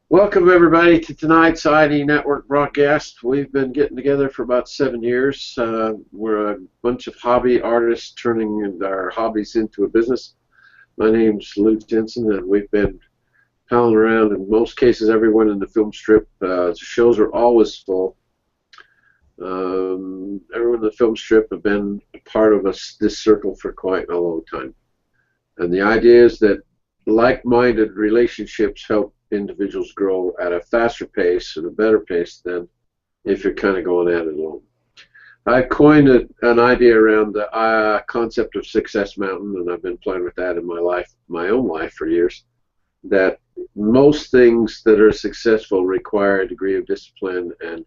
Welcome everybody to tonight's ID Network broadcast. We've been getting together for about 7 years. We're a bunch of hobby artists turning our hobbies into a business. My name's Lou Jensen, and we've been palling around in most cases everyone in the film strip. The shows are always full. Everyone in the film strip have been a part of this circle for quite a long time. And the idea is that like-minded relationships help individuals grow at a faster pace and a better pace than if you're kind of going at it alone. I coined an idea around the concept of Success Mountain, and I've been playing with that in my own life for years, that most things that are successful require a degree of discipline and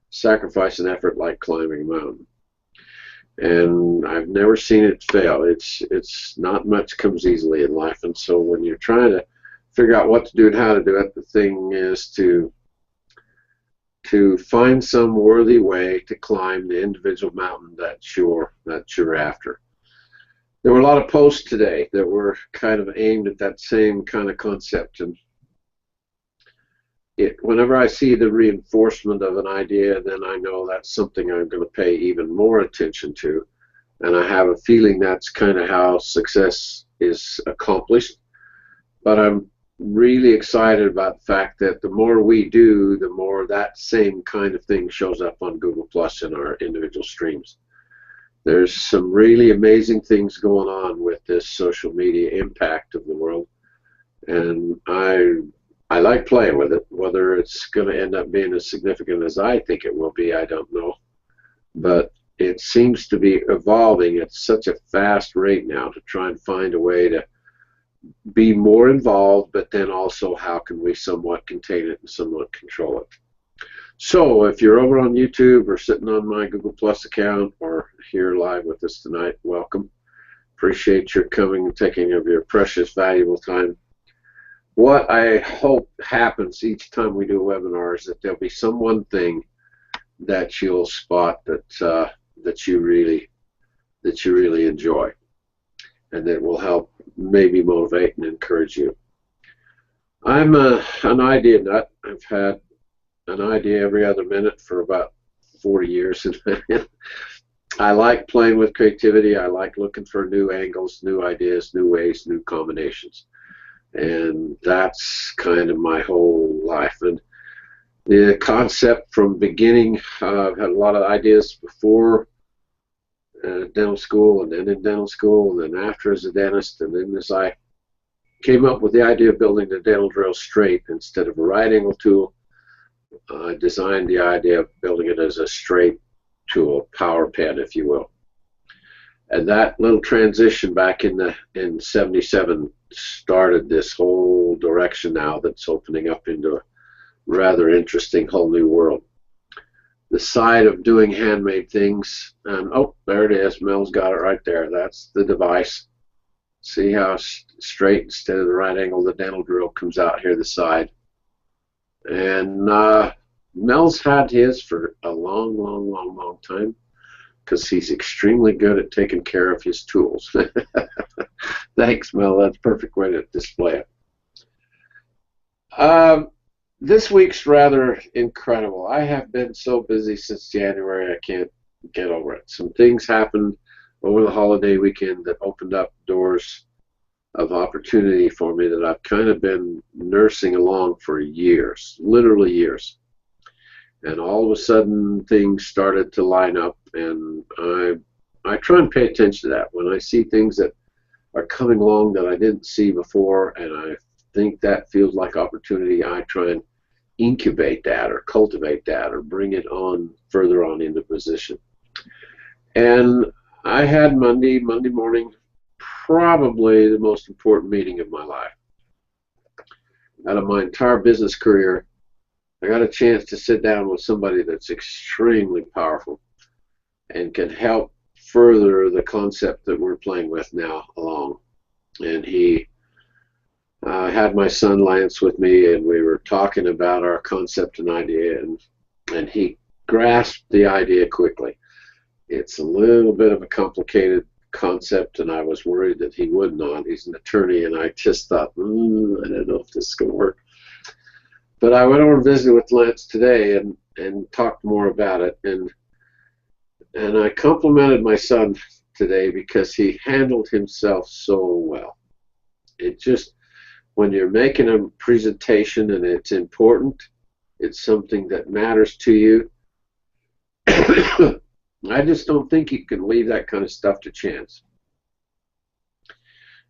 sacrifice and effort like climbing a mountain. And I've never seen it fail. It's not much comes easily in life, and so when you're trying to figure out what to do and how to do it, the thing is to find some worthy way to climb the individual mountain that you're after. There were a lot of posts today that were kind of aimed at that same kind of concept, and whenever I see the reinforcement of an idea, then I know that's something I'm going to pay even more attention to, and I have a feeling that's kind of how success is accomplished. But I'm really excited about the fact that the more we do, the more that same kind of thing shows up on Google Plus in our individual streams. There's some really amazing things going on with this social media impact of the world, and I like playing with it. Whether it's going to end up being as significant as I think it will be, I don't know. But it seems to be evolving at such a fast rate now to try and find a way to be more involved, but then also how can we somewhat contain it and somewhat control it. So if you're over on YouTube or sitting on my Google Plus account or here live with us tonight, welcome. Appreciate your coming and taking of your precious, valuable time. What I hope happens each time we do a webinar is that there'll be some one thing that you'll spot that you really enjoy, and that will help maybe motivate and encourage you. I'm an idea nut. I've had an idea every other minute for about 40 years. I like playing with creativity. I like looking for new angles, new ideas, new ways, new combinations. And that's kind of my whole life. And the concept from beginning, I've had a lot of ideas before dental school, and then in dental school, and then after as a dentist, and then as I came up with the idea of building the dental drill straight instead of a right angle tool, I designed the idea of building it as a straight tool, power pen, if you will. And that little transition back in 77 started this whole direction now that's opening up into a rather interesting whole new world. The side of doing handmade things, and oh, there it is. Mel's got it right there. That's the device. See how straight instead of the right angle the dental drill comes out here the side. And Mel's had his for a long time, because he's extremely good at taking care of his tools. Thanks, Mel. That's a perfect way to display it. This week's rather incredible. I have been so busy since January, I can't get over it. Some things happened over the holiday weekend that opened up doors of opportunity for me that I've kind of been nursing along for years, literally years. And all of a sudden, things started to line up, and I try and pay attention to that. When I see things that are coming along that I didn't see before, and I think that feels like opportunity, I try and incubate that or cultivate that or bring it on further on into position. And I had Monday morning, probably the most important meeting of my life. Out of my entire business career, I got a chance to sit down with somebody that's extremely powerful and can help further the concept that we're playing with now along. And he had my son Lance with me, and we were talking about our concept and idea, and he grasped the idea quickly. It's a little bit of a complicated concept, and I was worried that he would not. He's an attorney, and I just thought, I don't know if this is going to work. But I went over and visited with Lance today and talked more about it. And I complimented my son today because he handled himself so well. It just, when you're making a presentation and it's important, it's something that matters to you, I just don't think you can leave that kind of stuff to chance.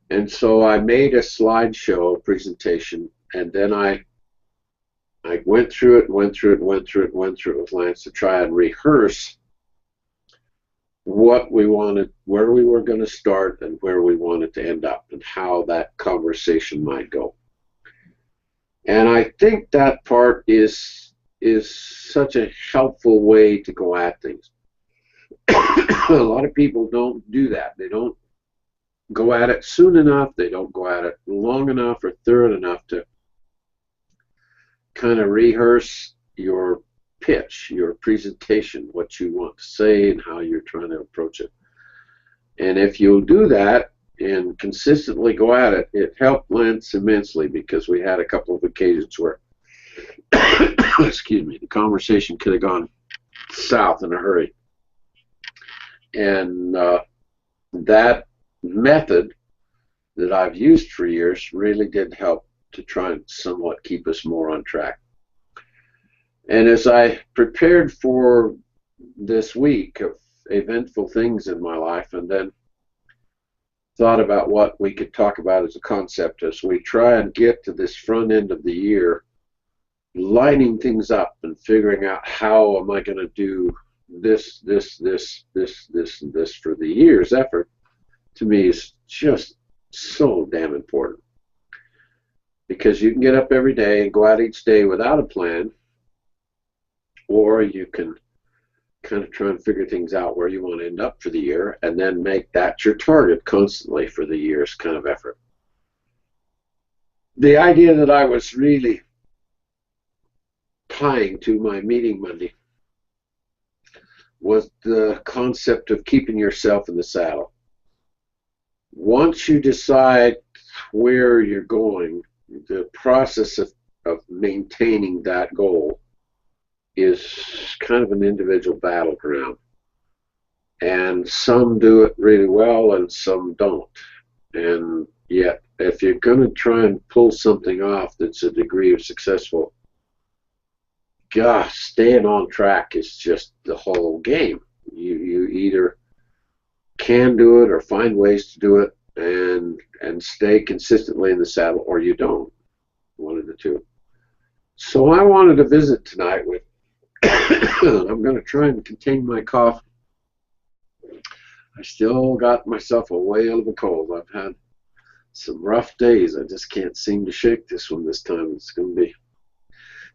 And so I made a slideshow presentation, and then I went through it with Lance to try and rehearse what we wanted, where we were going to start, and where we wanted to end up, and how that conversation might go. And I think that part is such a helpful way to go at things. A lot of people don't do that. They don't go at it soon enough. They don't go at it long enough or thorough enough to kind of rehearse your pitch, your presentation, what you want to say and how you're trying to approach it. And if you'll do that and consistently go at it, it helped Lance immensely, because we had a couple of occasions where excuse me, the conversation could have gone south in a hurry. And that method that I've used for years really did help to try and somewhat keep us more on track. And as I prepared for this week of eventful things in my life, and then thought about what we could talk about as a concept as we try and get to this front end of the year, lining things up and figuring out how am I going to do this for the year's effort, to me is just so damn important. Because you can get up every day and go out each day without a plan, or you can kind of try and figure things out where you want to end up for the year, and then make that your target constantly for the year's kind of effort. The idea that I was really tying to my meeting Monday was the concept of keeping yourself in the saddle. Once you decide where you're going, the process of maintaining that goal is kind of an individual battleground. And some do it really well and some don't. And yet, if you're going to try and pull something off that's a degree of successful, gosh, staying on track is just the whole game. You either can do it or find ways to do it and stay consistently in the saddle, or you don't. One of the two. So I wanted to visit tonight with I'm going to try and contain my cough. I still got myself a whale of a cold. I've had some rough days. I just can't seem to shake this one this time. It's going to be,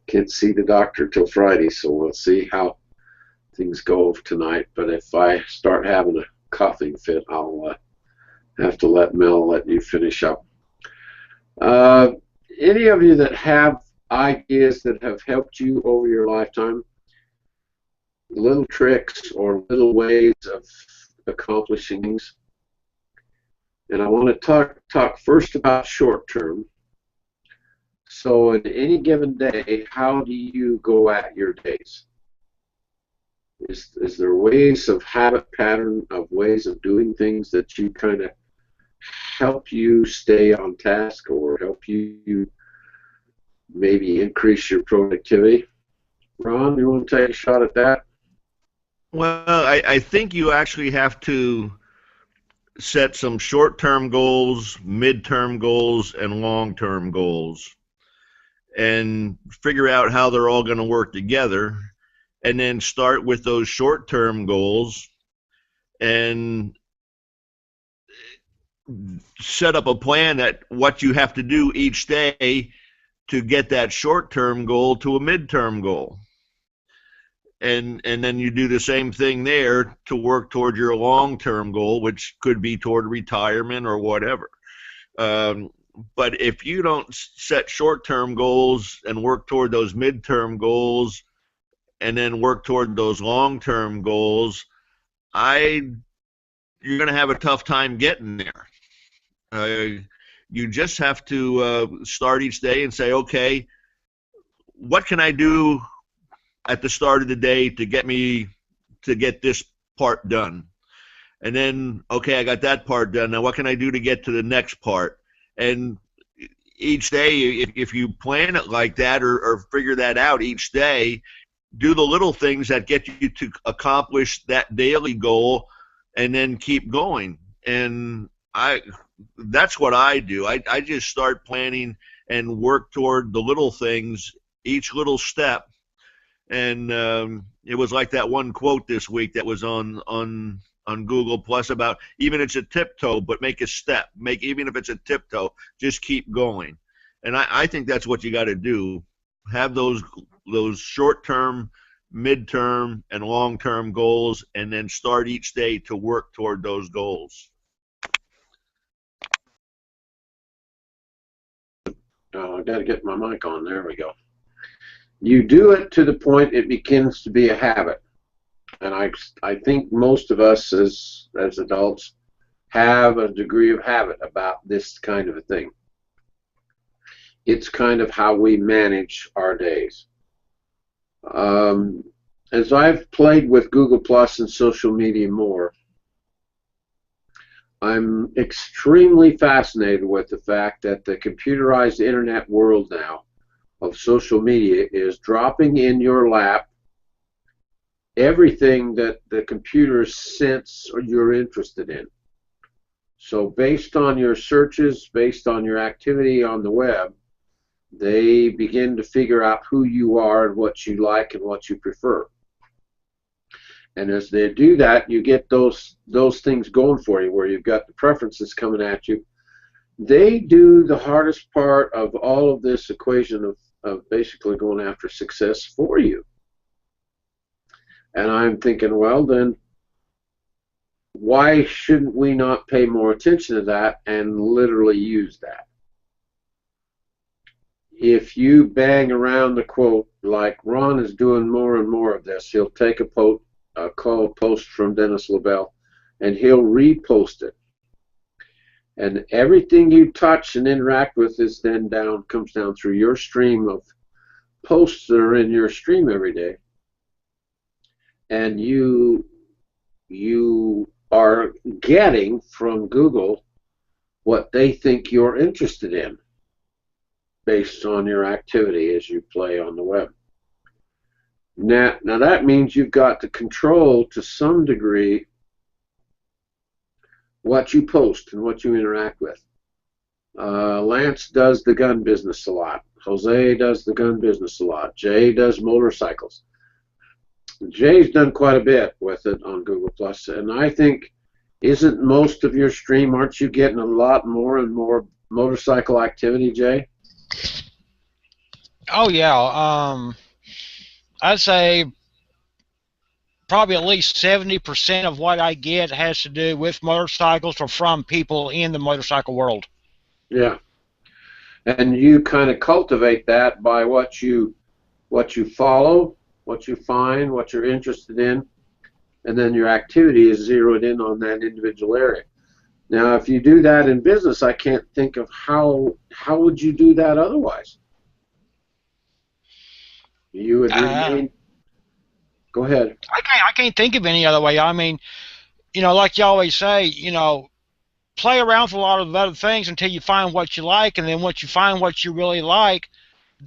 can't see the doctor till Friday, so we'll see how things go tonight. But if I start having a coughing fit, I'll have to let Mel let you finish up. Any of you that have ideas that have helped you over your lifetime, little tricks or little ways of accomplishing things? And I want to talk first about short term. So in any given day, how do you go at your days? Is there ways of habit pattern, of ways of doing things that you kind of help you stay on task, or help you maybe increase your productivity? Ron, you want to take a shot at that? Well, I think you actually have to set some short-term goals, mid-term goals, and long-term goals, and figure out how they're all going to work together, and then start with those short-term goals and set up a plan that what you have to do each day to get that short-term goal to a mid-term goal. And then you do the same thing there to work toward your long-term goal, which could be toward retirement or whatever. But if you don't set short-term goals and work toward those mid-term goals and then work toward those long-term goals, you're going to have a tough time getting there. You just have to start each day and say, okay, what can I do at the start of the day to get this part done? And then, okay, I got that part done. Now what can I do to get to the next part? And each day, if you plan it like that, or figure that out each day, do the little things that get you to accomplish that daily goal, and then keep going. And that's what I do. I just start planning and work toward the little things, each little step. And it was like that one quote this week that was on Google Plus about, even if it's a tiptoe, but make a step. Even if it's a tiptoe, just keep going. And I think that's what you got to do. Have those short-term, mid-term, and long-term goals, and then start each day to work toward those goals. Oh, I got to get my mic on. There we go. You do it to the point it begins to be a habit. And I think most of us as adults have a degree of habit about this kind of a thing. It's kind of how we manage our days. As I've played with Google Plus and social media more, I'm extremely fascinated with the fact that the computerized internet world now of social media is dropping in your lap everything that the computer sense or you're interested in. So based on your searches, based on your activity on the web, they begin to figure out who you are and what you like and what you prefer. And as they do that, you get those things going for you, where you've got the preferences coming at you. They do the hardest part of all of this equation of basically going after success for you. And I'm thinking, well, then why shouldn't we not pay more attention to that and literally use that? If you bang around the quote, like Ron is doing more and more of this, he'll take a post from Dennis LaBelle and he'll repost it. And everything you touch and interact with is then comes down through your stream of posts that are in your stream every day. And you are getting from Google what they think you're interested in based on your activity as you play on the web. Now that means you've got to control to some degree what you post and what you interact with. Lance does the gun business a lot. Jose does the gun business a lot. Jay does motorcycles. Jay's done quite a bit with it on Google Plus, and I think, isn't most of your stream, aren't you getting a lot more and more motorcycle activity, Jay? Oh yeah, I'd say probably at least 70% of what I get has to do with motorcycles or from people in the motorcycle world. Yeah, and you kind of cultivate that by what you follow, what you find, what you're interested in, and then your activity is zeroed in on that individual area. Now, if you do that in business, I can't think of how would you do that otherwise. You would remain. Go ahead. I can't think of any other way. I mean, like you always say, play around with a lot of other things until you find what you like, and then once you find what you really like,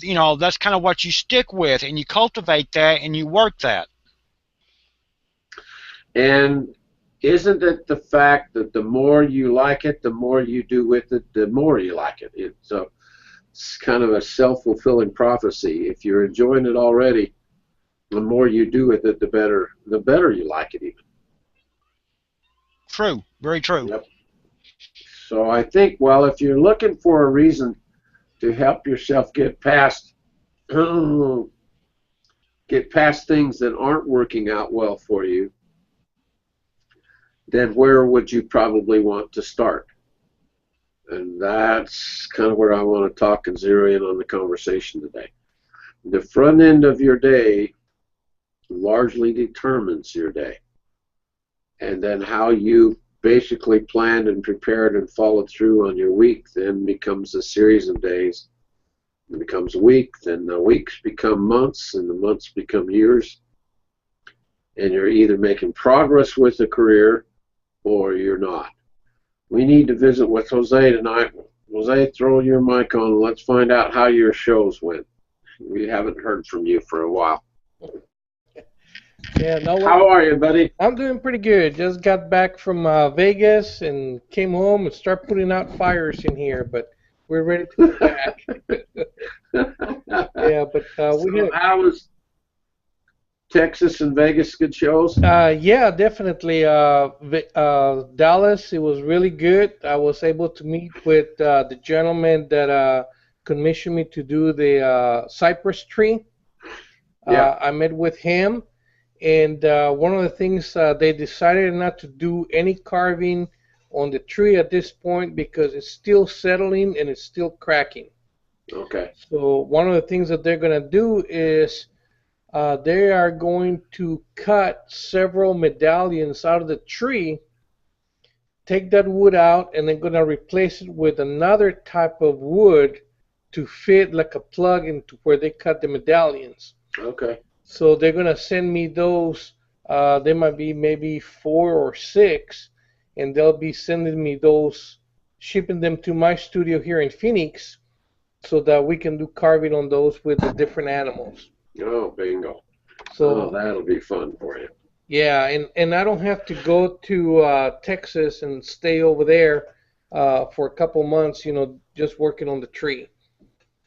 that's kind of what you stick with, and you cultivate that and you work that. And isn't it the fact that the more you like it, the more you do with it, the more you like it? It's kind of a self-fulfilling prophecy. If you're enjoying it already, the more you do with it, the better you like it even. True. Very true. Yep. So I think, well, if you're looking for a reason to help yourself get past things that aren't working out well for you, then where would you probably want to start? And that's kind of where I want to talk and zero in on the conversation today. The front end of your day largely determines your day. And then how you basically planned and prepared and followed through on your week then becomes a series of days It becomes a week, then the weeks become months, and the months become years. And you're either making progress with the career or you're not. We need to visit with Jose tonight. Jose, throw your mic on and let's find out how your shows went. We haven't heard from you for a while. Yeah, no. How are you, buddy? I'm doing pretty good. Just got back from Vegas and came home and start putting out fires in here, but we're ready to go back. Yeah, but we had. How was Texas and Vegas good shows? Yeah, definitely. Dallas, it was really good. I was able to meet with the gentleman that commissioned me to do the cypress tree. Yeah. I met with him, and one of the things they decided not to do any carving on the tree at this point because it's still settling and it's still cracking. Okay. So one of the things that they're going to do is they are going to cut several medallions out of the tree, take that wood out, and they're going to replace it with another type of wood to fit like a plug into where they cut the medallions. Okay. So they're going to send me those. There might be maybe 4 or 6, and they'll be sending me those, shipping them to my studio here in Phoenix so that we can do carving on those with the different animals. Oh, bingo. So that'll be fun for you. yeah, and I don't have to go to Texas and stay over there for a couple months, just working on the tree.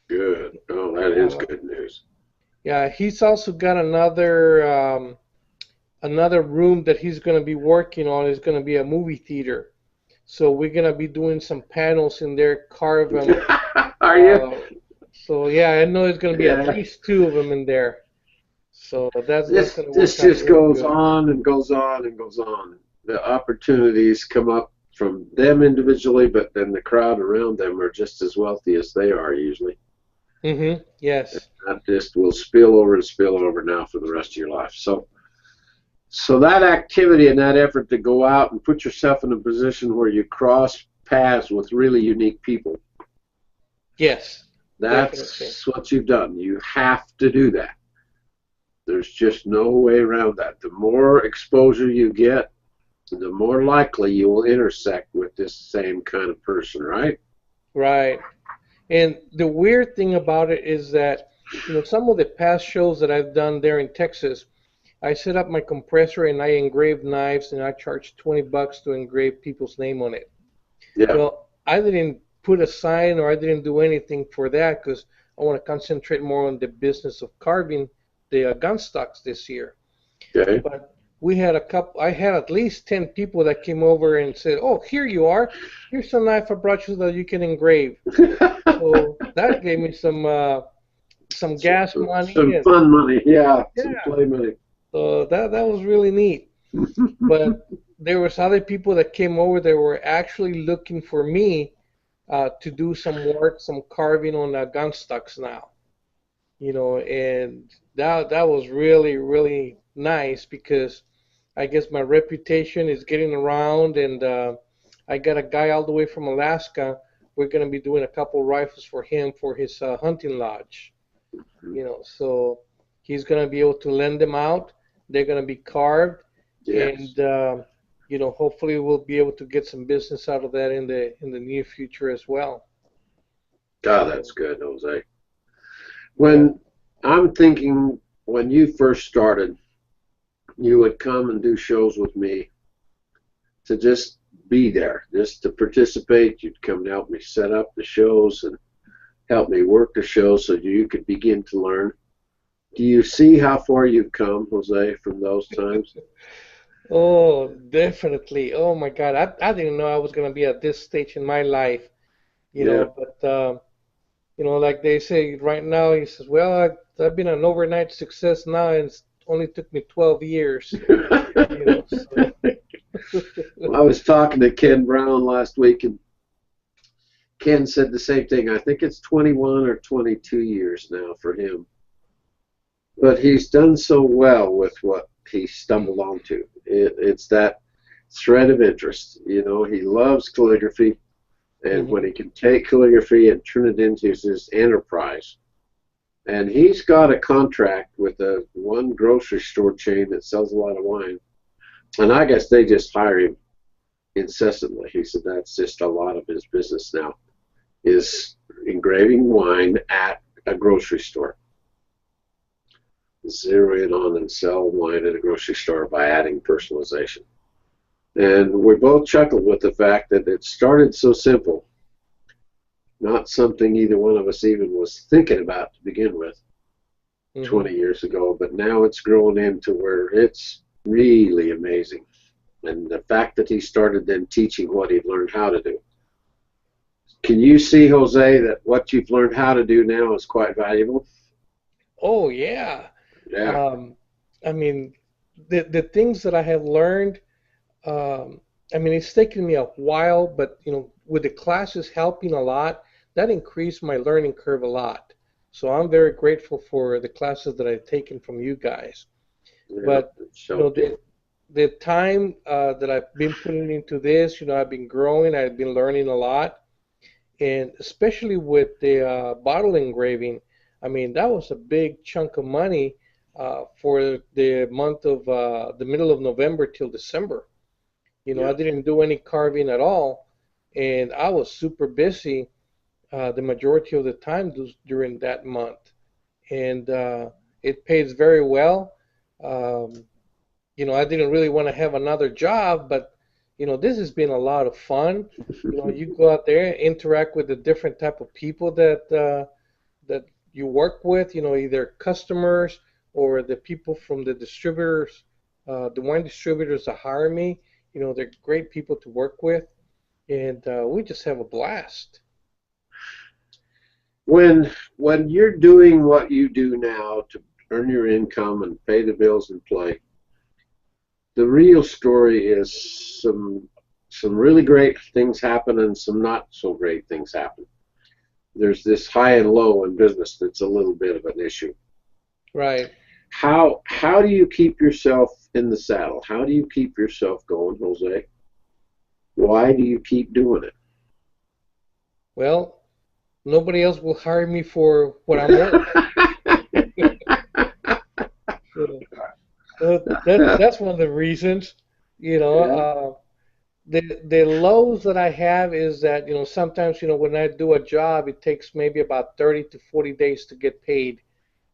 Good. Oh, that is good news. Yeah, he's also got another room that he's going to be working on. Is going to be a movie theater. So we're going to be doing some panels in there, carve them. Are you? So yeah, I know there's going to be at least 2 of them in there. So that's going to work. This just goes on and goes on and goes on. The opportunities come up from them individually, but then the crowd around them are just as wealthy as they are usually. Mm-hmm. Yes. That just will spill over now for the rest of your life. So that activity and that effort to go out and put yourself in a position where you cross paths with really unique people. Yes. That's definitely what you've done. You have to do that. There's just no way around that. The more exposure you get, the more likely you will intersect with this same kind of person, right? Right. And the weird thing about it is that, some of the past shows that I've done there in Texas, I set up my compressor and I engrave knives and I charge $20 to engrave people's name on it. Yeah. Well, I didn't put a sign or I didn't do anything for that because I want to concentrate more on the business of carving the gun stocks this year. Okay. But we had I had at least 10 people that came over and said, "Oh, here you are. Here's a knife I brought you that you can engrave." So that gave me some gas money. Some fun money, yeah. Some play money. So that was really neat. But there was other people that came over that were actually looking for me to do some work, some carving on gun stocks now. And that was really, really nice because I guess my reputation is getting around, and I got a guy all the way from Alaska. We're going to be doing a couple rifles for him for his hunting lodge. So he's going to be able to lend them out. They're going to be carved, Yes. and hopefully we'll be able to get some business out of that in the near future as well. God, that's good, Jose. When I'm thinking, when you first started, you would come and do shows with me to just be there, just to participate. You'd come and help me set up the shows and help me work the shows so you could begin to learn. Do you see how far you've come, Jose, from those times? Oh, definitely. Oh my God, I didn't know I was going to be at this stage in my life, but like they say right now, he says, well, I've been an overnight success now, and it's only took me 12 years. So. Well, I was talking to Ken Brown last week, and Ken said the same thing. I think it's 21 or 22 years now for him. But he's done so well with what he stumbled onto. It's that thread of interest. He loves calligraphy. and when he can take calligraphy and turn it into his enterprise. And he's got a contract with one grocery store chain that sells a lot of wine. And I guess they just hire him incessantly. He said that's just a lot of his business now, is engraving wine at a grocery store. Zero in on and sell wine at a grocery store by adding personalization. And we both chuckled with the fact that it started so simple, not something either one of us even was thinking about to begin with 20 years ago, but now it's grown into where it's really amazing. And the fact that he started then teaching what he'd learned how to do. Can you see, Jose, that what you've learned how to do now is quite valuable? Oh, yeah. Yeah. I mean, the things that I have learned, I mean, it's taken me a while, but, you know, with the classes helping a lot, that increased my learning curve a lot. So I'm very grateful for the classes that I've taken from you guys. Yeah, But, so you know, the time that I've been putting into this, you know, I've been growing, I've been learning a lot. And especially with the bottle engraving, I mean, that was a big chunk of money for the month of the middle of November till December. You know, Yeah. I didn't do any carving at all, and I was super busy the majority of the time during that month. And it pays very well. Um, you know, I didn't really want to have another job, but you know, this has been a lot of fun. You know, you go out there, interact with the different type of people that you work with. You know, either customers or the people from the distributors, the wine distributors that hire me. You know, they're great people to work with, and we just have a blast. When you're doing what you do now to earn your income and pay the bills and play, the real story is some really great things happen and some not so great things happen. There's this high and low in business that's a little bit of an issue. Right. How do you keep yourself in the saddle? How do you keep yourself going, Jose? Why do you keep doing it? Well, nobody else will hire me for what I'm worth. So that's one of the reasons. You know, the lows that I have is that, you know, sometimes, you know, when I do a job, it takes maybe about 30 to 40 days to get paid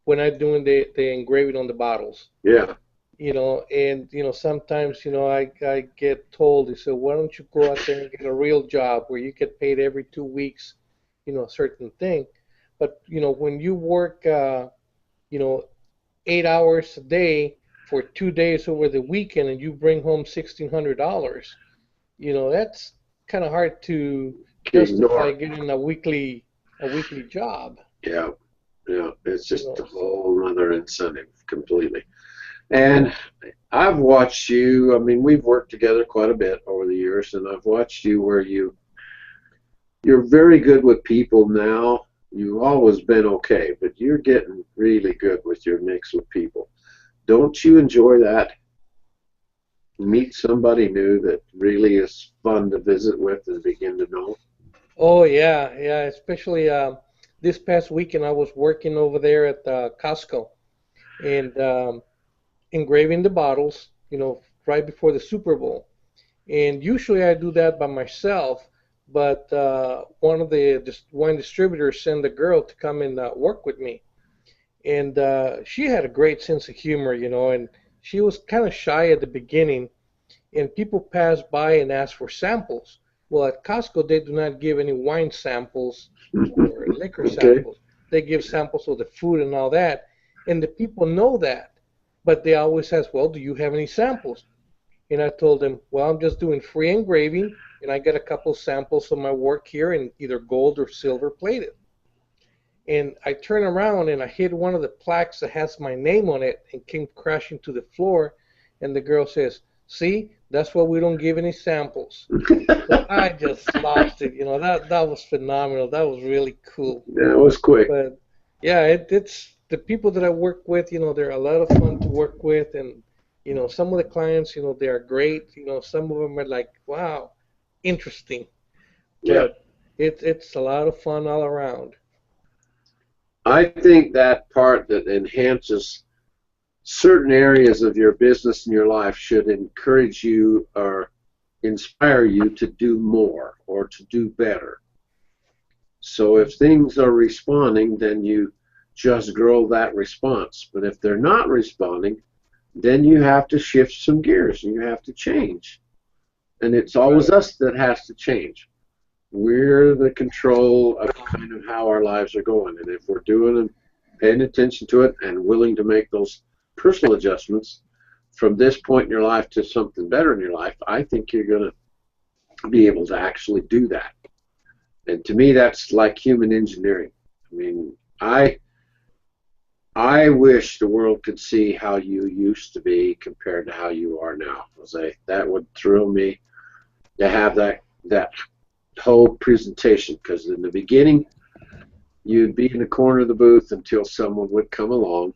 when I'm doing the engraving on the bottles. Yeah. You know, and, you know, sometimes, you know, I get told, they say, why don't you go out there and get a real job where you get paid every 2 weeks, you know, a certain thing. But, you know, when you work, you know, 8 hours a day for 2 days over the weekend and you bring home $1,600, you know, that's kind of hard to justify getting a weekly job. Yeah, yeah, it's You just know, a whole other incentive completely. And I've watched you. I mean, we've worked together quite a bit over the years, and I've watched you where you're very good with people now. You've always been okay, but you're getting really good with your mix with people. Don't you enjoy that? Meet somebody new that really is fun to visit with and begin to know. oh yeah, yeah. Especially this past weekend, I was working over there at Costco and engraving the bottles. You know, right before the Super Bowl. And usually I do that by myself, but one of the wine distributors sent a girl to come and work with me. And she had a great sense of humor, you know, and she was kind of shy at the beginning, and people passed by and asked for samples. Well, at Costco, they do not give any wine samples or liquor Okay. samples. They give samples of the food and all that, and the people know that. But they always ask, well, do you have any samples? And I told them, well, I'm just doing free engraving, and I get a couple samples of my work here in either gold or silver plated. And I turn around and I hit one of the plaques that has my name on it and came crashing to the floor. And the girl says, see, that's why we don't give any samples. So I just lost it. You know, that was phenomenal. That was really cool. Yeah, it was quick. But yeah, it's the people that I work with, you know, they're a lot of fun to work with. And, you know, some of the clients, you know, they are great. You know, some of them are like, wow, interesting. Yeah. But It's a lot of fun all around. I think that part that enhances certain areas of your business and your life should encourage you or inspire you to do more or to do better. So if things are responding, then you just grow that response. But if they're not responding, then you have to shift some gears and you have to change. And it's always us that has to change. We're the control of kind of how our lives are going. And if we're doing and paying attention to it and willing to make those personal adjustments from this point in your life to something better in your life, I think you're going to be able to actually do that. And to me, that's like human engineering. I mean, I wish the world could see how you used to be compared to how you are now, Jose. That would thrill me to have that whole presentation, because in the beginning, you'd be in the corner of the booth until someone would come along,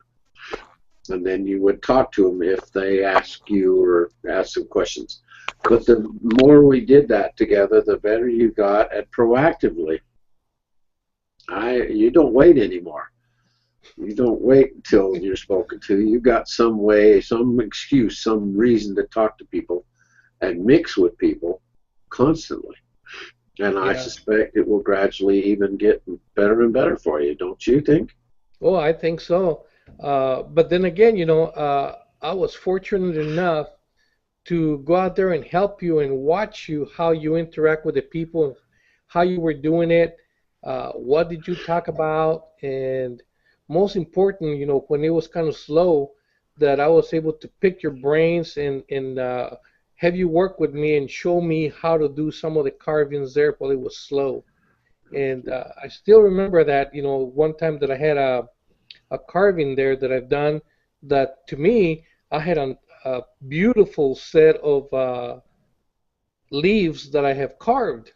and then you would talk to them if they ask you or ask some questions. But the more we did that together, the better you got at proactively. You don't wait anymore. You don't wait until you're spoken to. You got some way, some excuse, some reason to talk to people and mix with people constantly. And I suspect it will gradually even get better and better for you, don't you think? Oh, I think so. But then again, I was fortunate enough to go out there and help you and watch you, how you interact with the people, how you were doing it, what did you talk about, and most important, when it was kind of slow, that I was able to pick your brains and have you work with me and show me how to do some of the carvings there while it was slow. And I still remember that, one time that I had a carving there that I've done that, to me, I had a beautiful set of leaves that I have carved.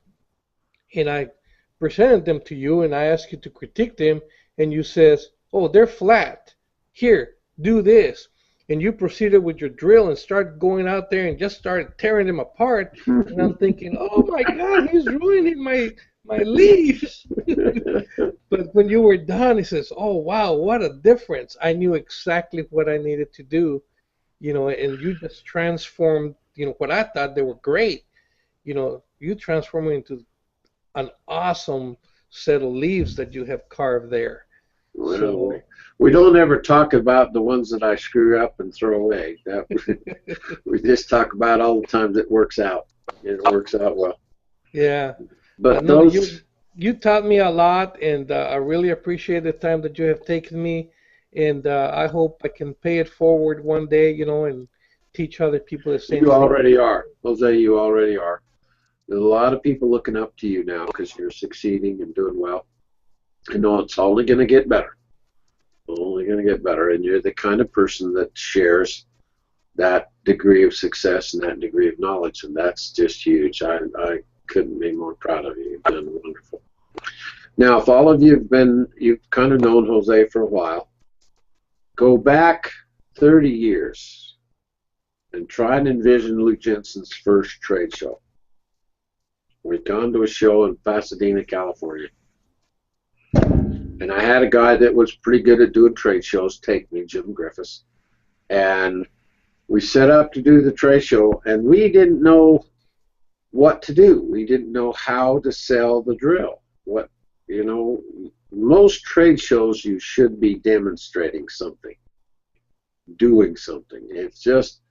And I presented them to you and I asked you to critique them, and you says, oh, they're flat. Here, do this. And you proceeded with your drill and started going out there and just started tearing them apart. And I'm thinking, oh my God, he's ruining my leaves. But when you were done, he says, oh wow, what a difference. I knew exactly what I needed to do, and you just transformed, what I thought they were great. You transformed it into an awesome set of leaves that you have carved there. Well, So, we don't ever talk about the ones that I screw up and throw away. We just talk about all the times it works out. It works out well. yeah. But No, those, you taught me a lot, and I really appreciate the time that you have taken me, and I hope I can pay it forward one day, and teach other people the same you thing. already are. Jose, you already are. There's a lot of people looking up to you now because you're succeeding and doing well. I know it's only going to get better. Only going to get better. And you're the kind of person that shares that degree of success and that degree of knowledge, and that's just huge. I couldn't be more proud of you. You've done wonderful. Now, if all of you've kind of known Jose for a while, go back 30 years and try and envision Lou Jensen's first trade show. We'd gone to a show in Pasadena, California. And I had a guy that was pretty good at doing trade shows take me, Jim Griffiths. And we set up to do the trade show, and we didn't know what to do. We didn't know how to sell the drill. Most trade shows you should be demonstrating something, doing something. It's just,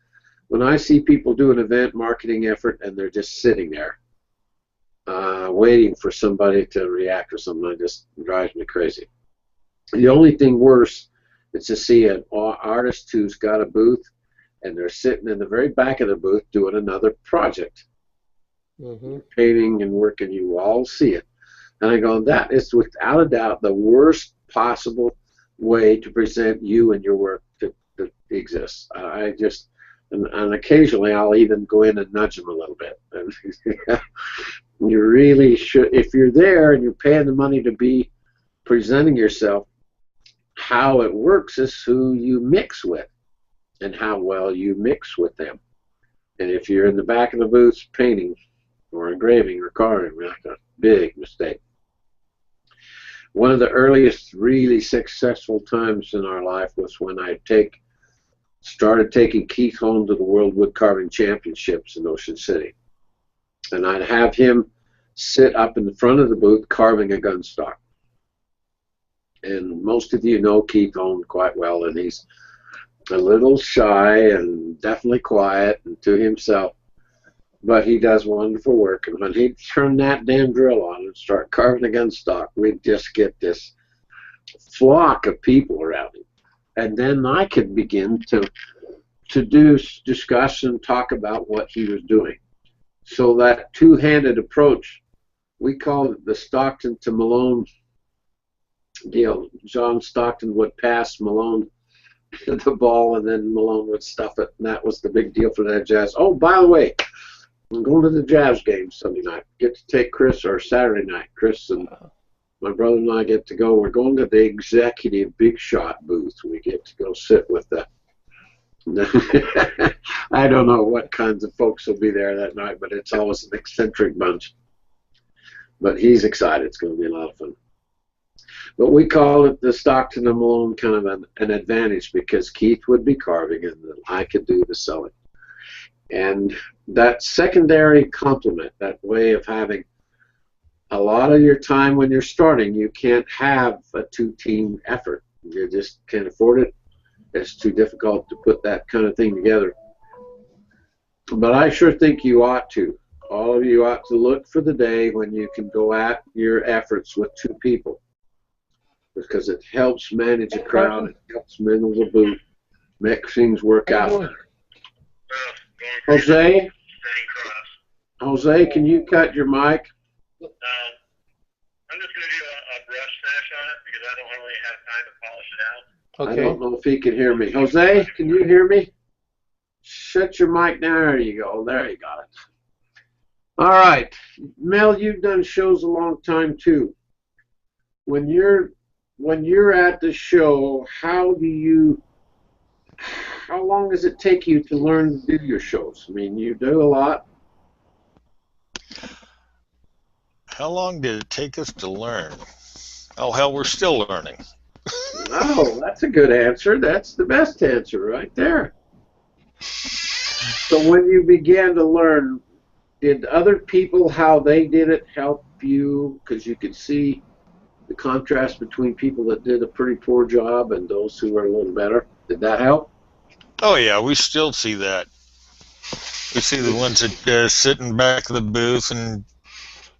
when I see people do an event marketing effort and they're just sitting there waiting for somebody to react or something, it just drives me crazy. The only thing worse is to see an artist who's got a booth and they're sitting in the very back of the booth doing another project. Mm-hmm. Painting and working, you all see it. And I go, that is without a doubt the worst possible way to present you and your work that exists. And occasionally I'll even go in and nudge them a little bit. And you really should, if you're there and you're paying the money to be presenting yourself, how it works is who you mix with and how well you mix with them. And if you're in the back of the booth painting or engraving or carving, big mistake. One of the earliest really successful times in our life was when I started taking Keith home to the World Wood Carving Championships in Ocean City. And I'd have him sit up in the front of the booth carving a gun stock. And most of you know Keith Holm quite well, and he's a little shy and definitely quiet and to himself, but he does wonderful work. And when he'd turn that damn drill on and start carving a gun stock, we'd just get this flock of people around him. And then I could begin to discuss and talk about what he was doing. So that two-handed approach, we called it the Stockton to Malone deal. John Stockton would pass Malone the ball, and then Malone would stuff it, and that was the big deal for that Jazz. Oh, by the way, I'm going to the Jazz game Sunday night. Get to take Chris, or Saturday night. Chris and my brother and I get to go. We're going to the executive big shot booth. We get to go sit with the I don't know what kinds of folks will be there that night, but it's always an eccentric bunch. But he's excited. It's going to be a lot of fun. But we call it the Stockton and Malone kind of an advantage, because Keith would be carving and I could do the selling. And that secondary complement, that way of having a lot of your time when you're starting, you can't have a two-team effort. You just can't afford it. It's too difficult to put that kind of thing together. But I sure think you ought to. All of you ought to look for the day when you can go at your efforts with two people, because it helps manage a crowd, it helps manage the booth, makes things work out. Jose, can you cut your mic? I'm just going to do a brush finish on it because I don't really have time to polish it out. Okay. I don't know if he can hear me. Jose, can you hear me? Shut your mic down. There you go. There you got it. All right. Mel, you've done shows a long time too. When you're at the show, how long does it take you to learn to do your shows? I mean, you do a lot. How long did it take us to learn? Oh, hell, we're still learning. Oh, that's a good answer. That's the best answer right there. So when you began to learn, did other people, how they did it, help you? Because you could see the contrast between people that did a pretty poor job and those who were a little better. Did that help? Oh, yeah, we still see that. We see the ones that sit in back of the booth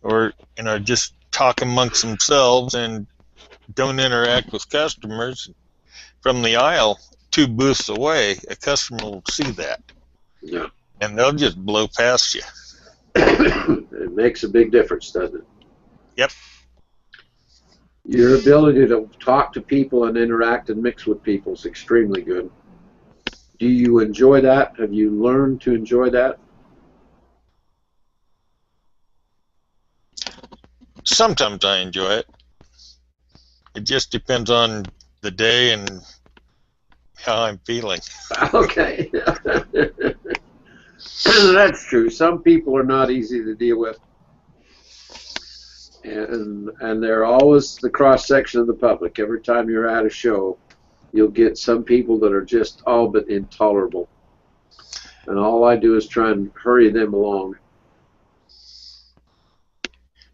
or just talk amongst themselves and don't interact with customers. From the aisle 2 booths away, a customer will see that. Yeah. And they'll just blow past you. It makes a big difference, doesn't it? Yep. Your ability to talk to people and interact and mix with people is extremely good. Do you enjoy that? Have you learned to enjoy that? Sometimes I enjoy it. It just depends on the day and how I'm feeling. Okay. That's true. Some people are not easy to deal with. And they're always the cross-section of the public. Every time you're at a show, you'll get some people that are just all but intolerable. And all I do is try and hurry them along.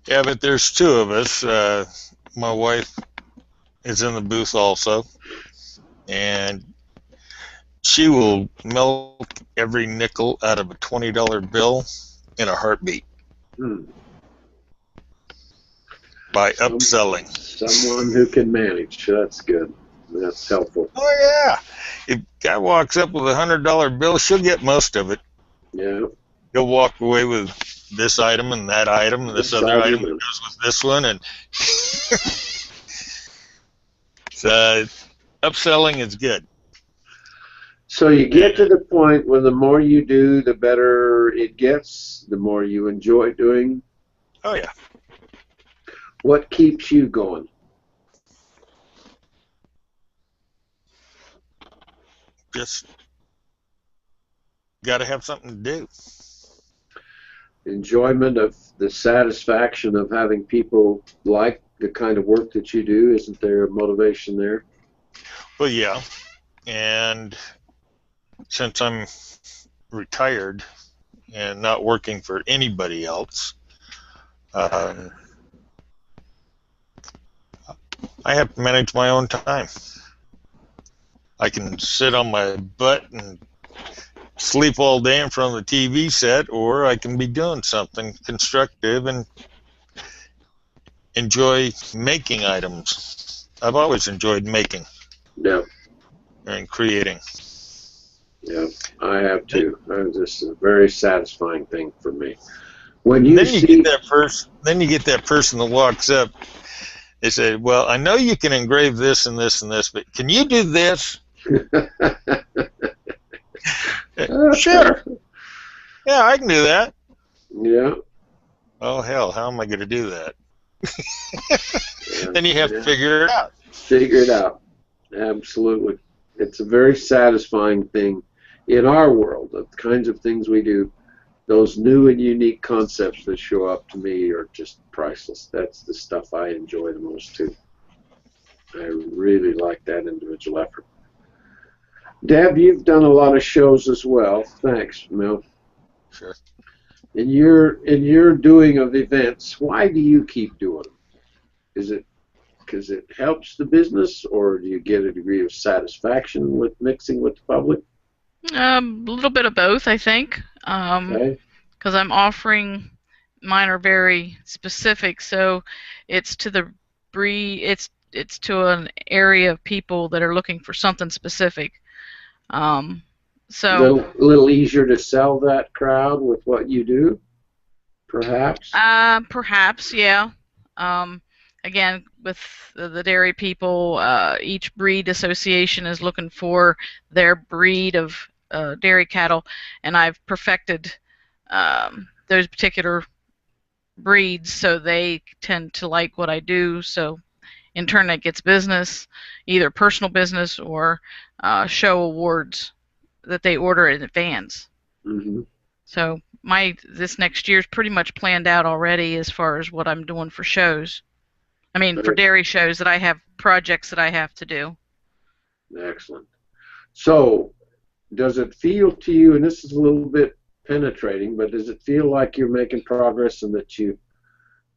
Yeah, but there's 2 of us. My wife is in the booth also, and she will milk every nickel out of a $20 bill in a heartbeat by upselling. Someone who can manage. That's good. That's helpful. Oh, yeah. If a guy walks up with a $100 bill, she'll get most of it. Yeah. He'll walk away with this item and that item and this other item that goes with this one. And so upselling is good. So you get to the point where the more you do, the better it gets, the more you enjoy doing. Oh, yeah. What keeps you going? Just got to have something to do. enjoyment of the satisfaction of having people like the kind of work that you do? Isn't there a motivation there? Well, yeah. And since I'm retired and not working for anybody else, I have to manage my own time. I can sit on my butt and sleep all day in front of the TV set, or I can be doing something constructive and enjoy making items. I've always enjoyed making Yeah, and creating. yeah, I have too. This is a very satisfying thing for me. When you Then you see, get that person that walks up. They say, "Well, I know you can engrave this and this and this, but can you do this?" Sure. Yeah, I can do that. Yeah. Oh hell, how am I going to do that? Yeah, Then you have to figure it out. figure it out. Absolutely. It's a very satisfying thing in our world. The kinds of things we do, those new and unique concepts that show up to me are just priceless. That's the stuff I enjoy the most too. I really like that individual effort. Deb, you've done a lot of shows as well. Thanks, Mel. Sure. In your doing of events, why do you keep doing them? Is it because it helps the business, or do you get a degree of satisfaction with mixing with the public? A little bit of both, I think. Okay. Because I'm offering, mine are very specific, so it's to the breed. It's to an area of people that are looking for something specific. So Little easier to sell that crowd with what you do, perhaps. perhaps, yeah. Again, with the dairy people, each breed association is looking for their breed of dairy cattle, and I've perfected those particular breeds, so they tend to like what I do. So in turn, that gets business, either personal business or show awards that they order in advance. Mm-hmm. So this next year's pretty much planned out already as far as what I'm doing for shows. I mean, for dairy shows that I have projects that I have to do. Excellent. So, does it feel to you, and this is a little bit penetrating, but does it feel like you're making progress and that you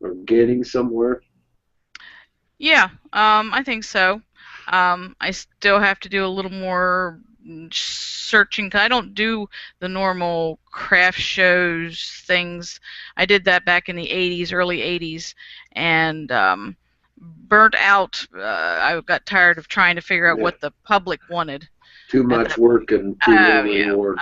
are getting somewhere? Yeah, I think so. I still have to do a little more searching. 'Cause I don't do the normal craft shows things. I did that back in the 80s, early 80s, and burnt out. I got tired of trying to figure out what the public wanted. Too much work and too little reward.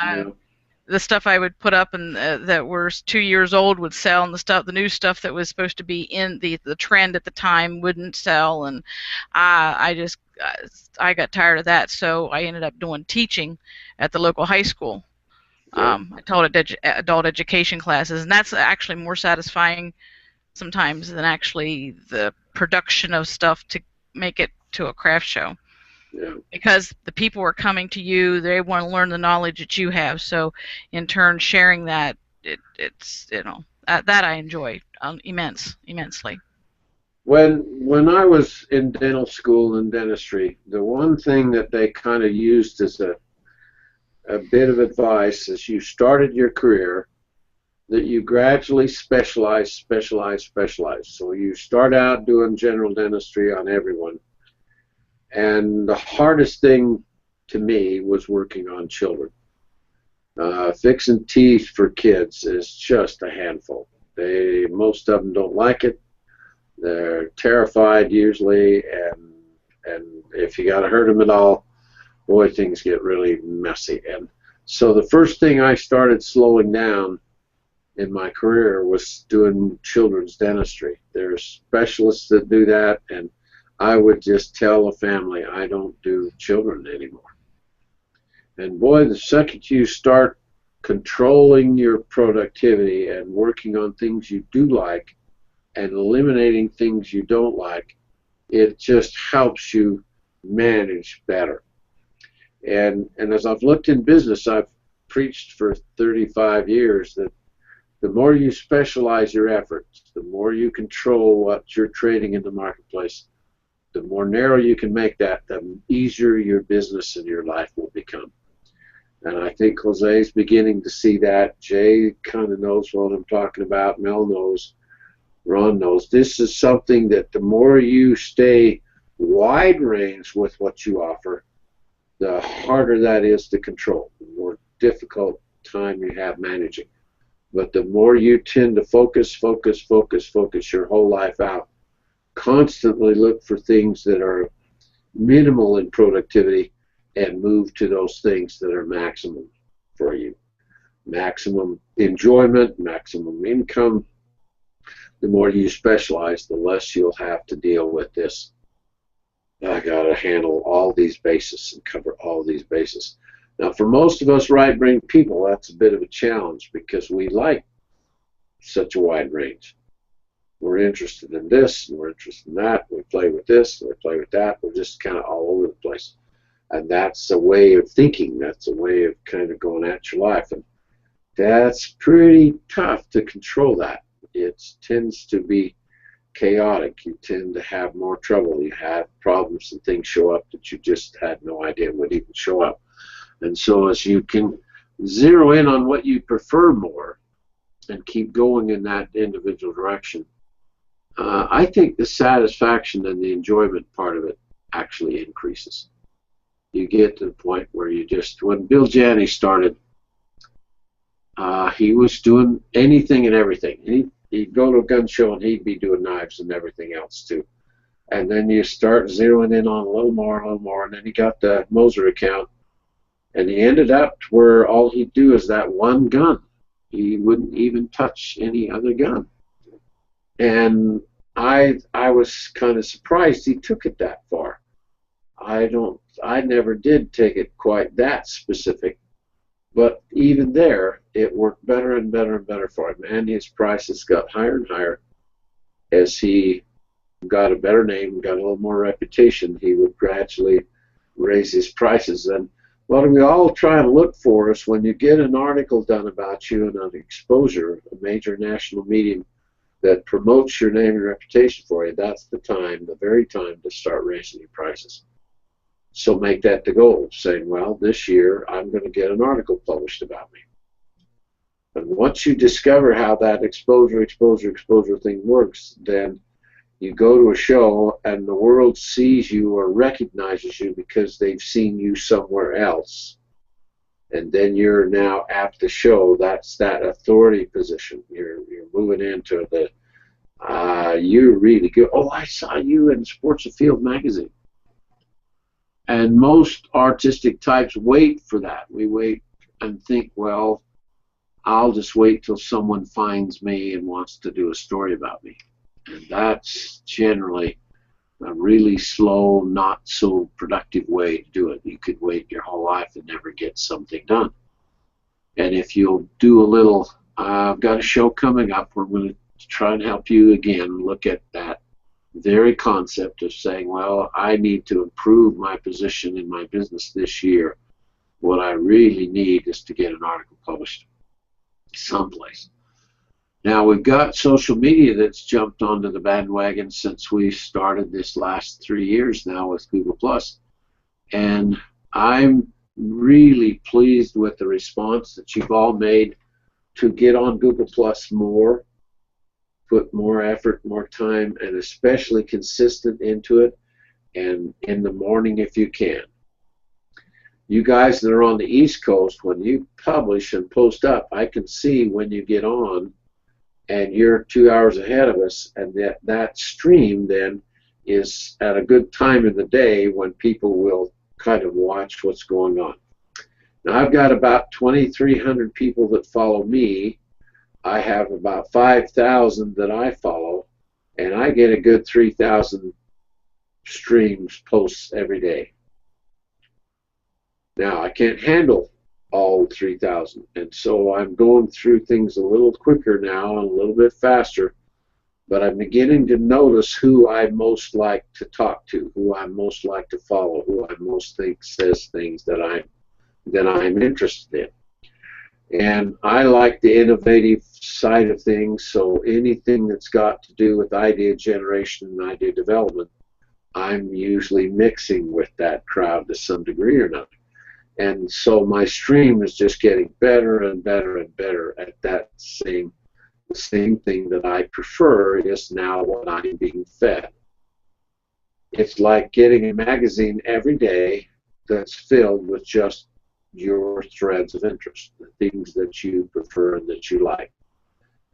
The stuff I would put up and that were 2 years old would sell, and the new stuff that was supposed to be in the trend at the time wouldn't sell, and I got tired of that, so I ended up doing teaching at the local high school. I taught adult education classes, and that's actually more satisfying sometimes than actually the production of stuff to make it to a craft show. Yeah. Because the people are coming to you, they want to learn the knowledge that you have. So, in turn, sharing that, it's that I enjoy immensely. When I was in dental school and dentistry, the one thing that they kind of used as a bit of advice as you started your career, that you gradually specialize. So you start out doing general dentistry on everyone. And the hardest thing to me was working on children. Fixing teeth for kids is just a handful. Most of them don't like it. They're terrified usually, and if you got to hurt them at all, boy, things get really messy. And so the first thing I started slowing down in my career was doing children's dentistry. There's specialists that do that, and I would just tell a family, I don't do children anymore. And boy, the second you start controlling your productivity and working on things you do like and eliminating things you don't like, it just helps you manage better. And as I've looked in business, I've preached for 35 years that The more you specialize your efforts, the more you control what you're trading in the marketplace, the more narrow you can make that, the easier your business and your life will become. And I think Jose's beginning to see that. Jay kind of knows what I'm talking about. Mel knows. Ron knows. This is something that the more you stay wide range with what you offer, the harder that is to control, the more difficult time you have managing. But the more you tend to focus your whole life out, constantly look for things that are minimal in productivity and move to those things that are maximum for you. Maximum enjoyment, maximum income. The more you specialize, the less you'll have to deal with this. I got to handle all these bases and cover all these bases. Now, for most of us right-brain people, that's a bit of a challenge because we like such a wide range. We're interested in this, and we're interested in that. We play with this, and we play with that. We're just kind of all over the place. And that's a way of thinking. That's a way of kind of going at your life. And that's pretty tough to control that. It tends to be chaotic. You tend to have more trouble. You have problems and things show up that you just had no idea would even show up. And so as you can zero in on what you prefer more and keep going in that individual direction, I think the satisfaction and the enjoyment part of it actually increases. You get to the point where you just, when Bill Janney started, he was doing anything and everything. He'd go to a gun show and he'd be doing knives and everything else too. And then you start zeroing in on a little more, and then he got the Moser account, and he ended up where all he'd do is that one gun. He wouldn't even touch any other gun. And I was kind of surprised he took it that far. I never did take it quite that specific, but even there, it worked better and better and better for him, and his prices got higher and higher as he got a better name, got a little more reputation. He would gradually raise his prices. And what we all try to look for is when you get an article done about you and an exposure, a major national medium that promotes your name and reputation for you, that's the time, the very time to start raising your prices. So make that the goal, saying, well, this year I'm going to get an article published about me. And once you discover how that exposure thing works, then you go to a show and the world sees you or recognizes you because they've seen you somewhere else. And then you're now at the show. That's that authority position. You're moving into the, you're really good. Oh, I saw you in Sports Afield magazine. And most artistic types wait for that. We wait and think, well, I'll just wait till someone finds me and wants to do a story about me. And that's generally a really slow, not so productive way to do it. You could wait your whole life and never get something done. And if you'll do a little, I've got a show coming up where I'm going to try and help you again look at that very concept of saying, well, I need to improve my position in my business this year. What I really need is to get an article published someplace. Now, we've got social media that's jumped onto the bandwagon since we started this last 3 years now with Google+. And I'm really pleased with the response that you've all made to get on Google+ more, put more effort, more time, and especially consistent into it, and in the morning if you can. You guys that are on the East Coast, when you publish and post up, I can see when you get on, and you're 2 hours ahead of us, and that stream then is at a good time in the day when people will kind of watch what's going on. Now, I've got about 2,300 people that follow me. I have about 5,000 that I follow, and I get a good 3,000 streams, posts every day. Now, I can't handle all 3,000, and so I'm going through things a little quicker now and a little bit faster, but I'm beginning to notice who I most like to talk to, who I most like to follow, who I most think says things that I'm interested in. And I like the innovative side of things, so anything that's got to do with idea generation and idea development, I'm usually mixing with that crowd to some degree or not. And so my stream is just getting better and better and better at that same thing that I prefer is now what I'm being fed. It's like getting a magazine every day that's filled with just your threads of interest, the things that you prefer and that you like.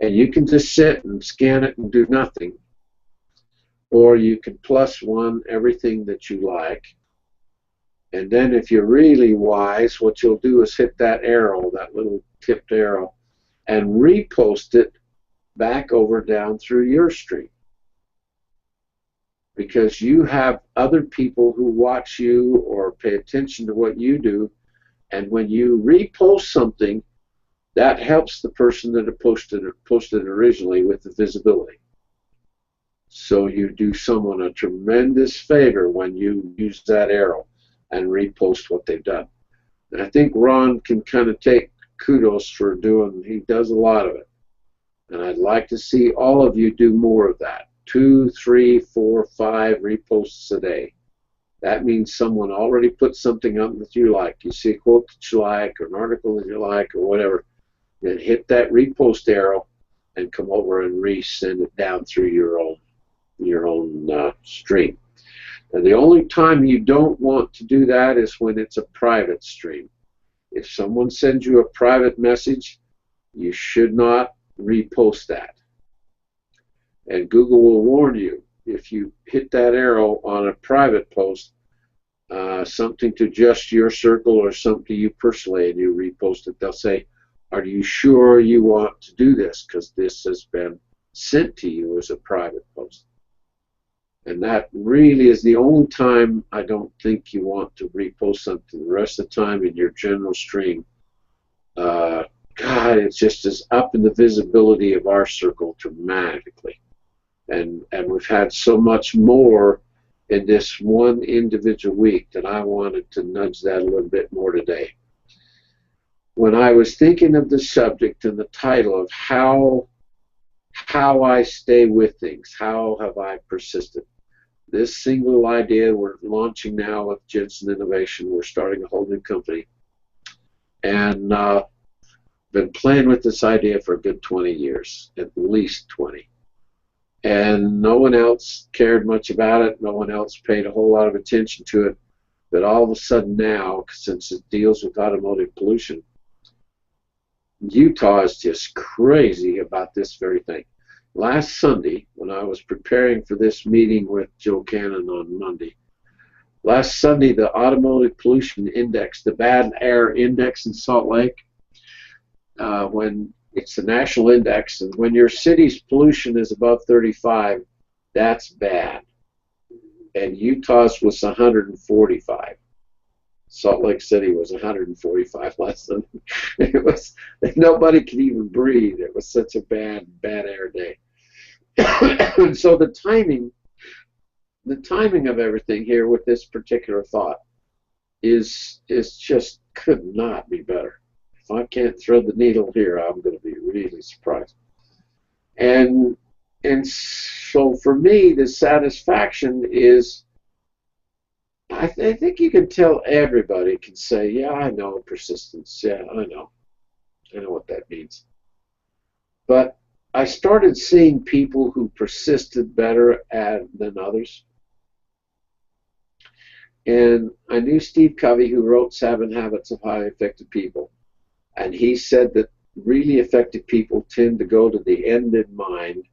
And you can just sit and scan it and do nothing. Or you can +1 everything that you like. And then if you're really wise, what you'll do is hit that arrow, that little tipped arrow, and repost it back over down through your stream. Because you have other people who watch you or pay attention to what you do, and when you repost something, that helps the person that posted originally with the visibility. So you do someone a tremendous favor when you use that arrow and repost what they've done. And I think Ron can kind of take kudos for he does a lot of it. And I'd like to see all of you do more of that. 2, 3, 4, 5 reposts a day. That means someone already put something up that you like. You see a quote that you like, or an article that you like, or whatever. Then hit that repost arrow and come over and resend it down through your own stream. And the only time you don't want to do that is when it's a private stream. If someone sends you a private message, you should not repost that. And Google will warn you if you hit that arrow on a private post, something to just your circle or something to you personally, and you repost it, they'll say, are you sure you want to do this? Because this has been sent to you as a private post. And that really is the only time I don't think you want to repost something. The rest of the time in your general stream, God, it's just as up in the visibility of our circle dramatically. And we've had so much more in this one individual week that I wanted to nudge that a little bit more today. When I was thinking of the subject and the title of how I stay with things, how have I persisted, this single idea we're launching now with Jensen Innovation, we're starting a whole new company, and been playing with this idea for a good 20 years, at least 20. And no one else cared much about it. No one else paid a whole lot of attention to it. But all of a sudden now, since it deals with automotive pollution, Utah is just crazy about this very thing. Last Sunday, when I was preparing for this meeting with Joe Cannon on Monday, last Sunday the automotive pollution index, the bad air index in Salt Lake, when it's the national index, and when your city's pollution is above 35, that's bad. And Utah's was 145. Salt Lake City was 145 last Sunday. It was, nobody could even breathe. It was such a bad air day. And so the timing of everything here with this particular thought is just could not be better. If I can't thread the needle here, I'm going to be really surprised. And so for me, the satisfaction is, I think you can tell everybody can say, yeah, I know persistence. Yeah, I know what that means. But I started seeing people who persisted better than others. And I knew Steve Covey, who wrote 7 Habits of Highly Effective People. And he said that really effective people tend to go to the end in mind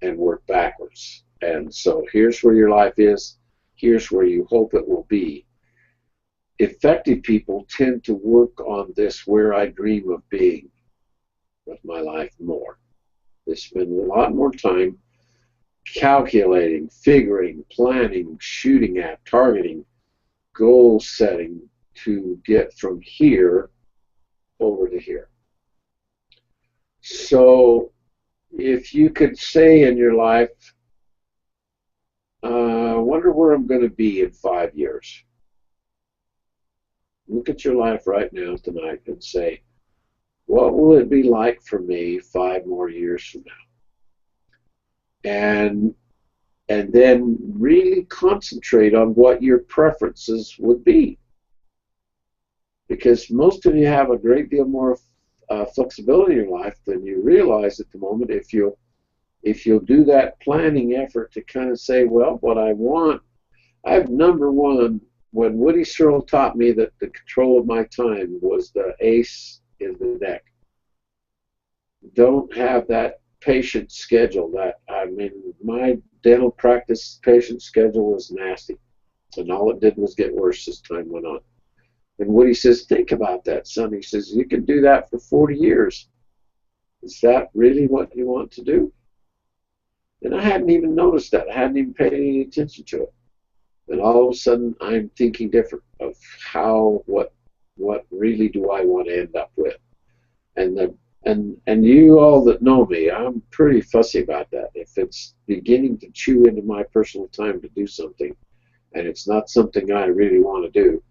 and work backwards. And so here's where your life is. Here's where you hope it will be. Effective people tend to work on this where I dream of being with my life more. They spend a lot more time calculating, figuring, planning, shooting at, targeting, goal setting to get from here over to here. So if you could say in your life, I wonder where I'm going to be in 5 years. Look at your life right now tonight and say, what will it be like for me 5 more years from now? And then really concentrate on what your preferences would be. Because most of you have a great deal more flexibility in your life than you realize at the moment. If you'll do that planning effort to kind of say, well, what I want, number one, when Woody Searle taught me that the control of my time was the ace in the deck. Don't have that patient schedule. My dental practice patient schedule was nasty, and all it did was get worse as time went on. And Woody says, think about that, son. He says, you can do that for 40 years. Is that really what you want to do? And I hadn't even noticed that. I hadn't even paid any attention to it. And all of a sudden, I'm thinking different of what really do I want to end up with. And you all that know me, I'm pretty fussy about that. If it's beginning to chew into my personal time to do something, and it's not something I really want to do,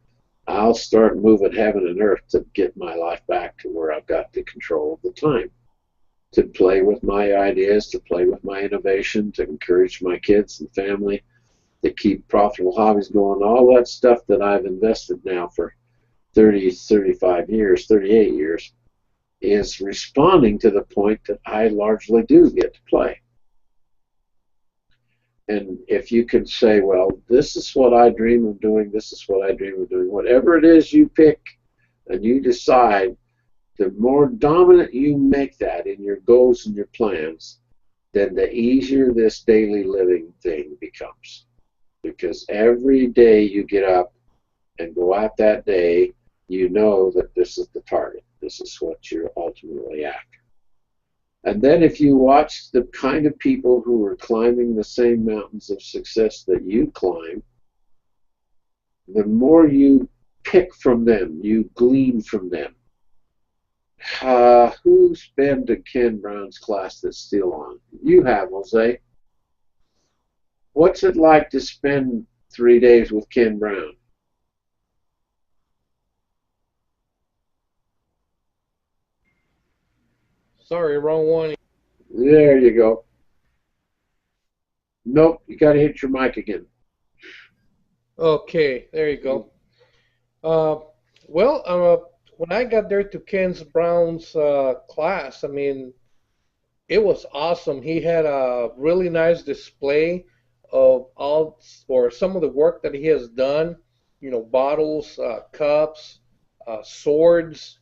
I'll start moving heaven and earth to get my life back to where I've got the control of the time, to play with my ideas, to play with my innovation, to encourage my kids and family, to keep profitable hobbies going, all that stuff that I've invested now for 30, 35 years, 38 years, is responding to the point that I largely do get to play. And if you can say, well, this is what I dream of doing, this is what I dream of doing, whatever it is you pick and you decide, the more dominant you make that in your goals and your plans, then the easier this daily living thing becomes. Because every day you get up and go out that day, you know that this is the target. This is what you're ultimately after. And then if you watch the kind of people who are climbing the same mountains of success that you climb, the more you pick from them, you glean from them. Who's been to Ken Brown's class that's still on? You have, Jose. What's it like to spend 3 days with Ken Brown? Sorry, wrong one. There you go. Nope, you got to hit your mic again. Okay, there you go. When I got there to Ken Brown's class, I mean, it was awesome. He had a really nice display of some of the work that he has done. You know, bottles, cups, swords,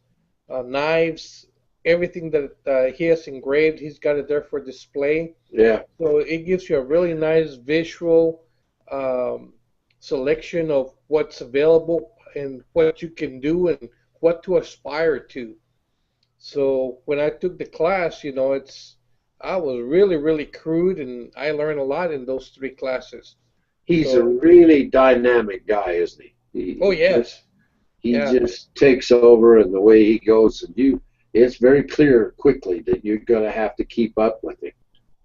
knives, everything that he has engraved. He's got it there for display. Yeah. So it gives you a really nice visual selection of what's available and what you can do and what to aspire to. So when I took the class, you know, I was really, really crude, and I learned a lot in those 3 classes. He's a really dynamic guy, isn't he? Oh, yes. He just takes over, and the way he goes, and it's very clear quickly that you're going to have to keep up with him.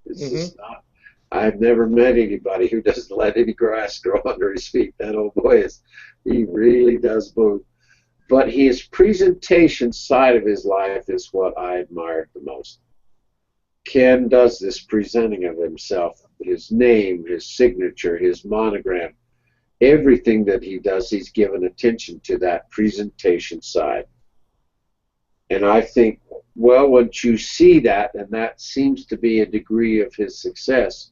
It's just not. I've never met anybody who doesn't let any grass grow under his feet. That old boy he really does move. But his presentation side of his life is what I admired the most. Ken does this presenting of himself, his name, his signature, his monogram, everything that he does, he's given attention to that presentation side. And I think, well, once you see that, and that seems to be a degree of his success,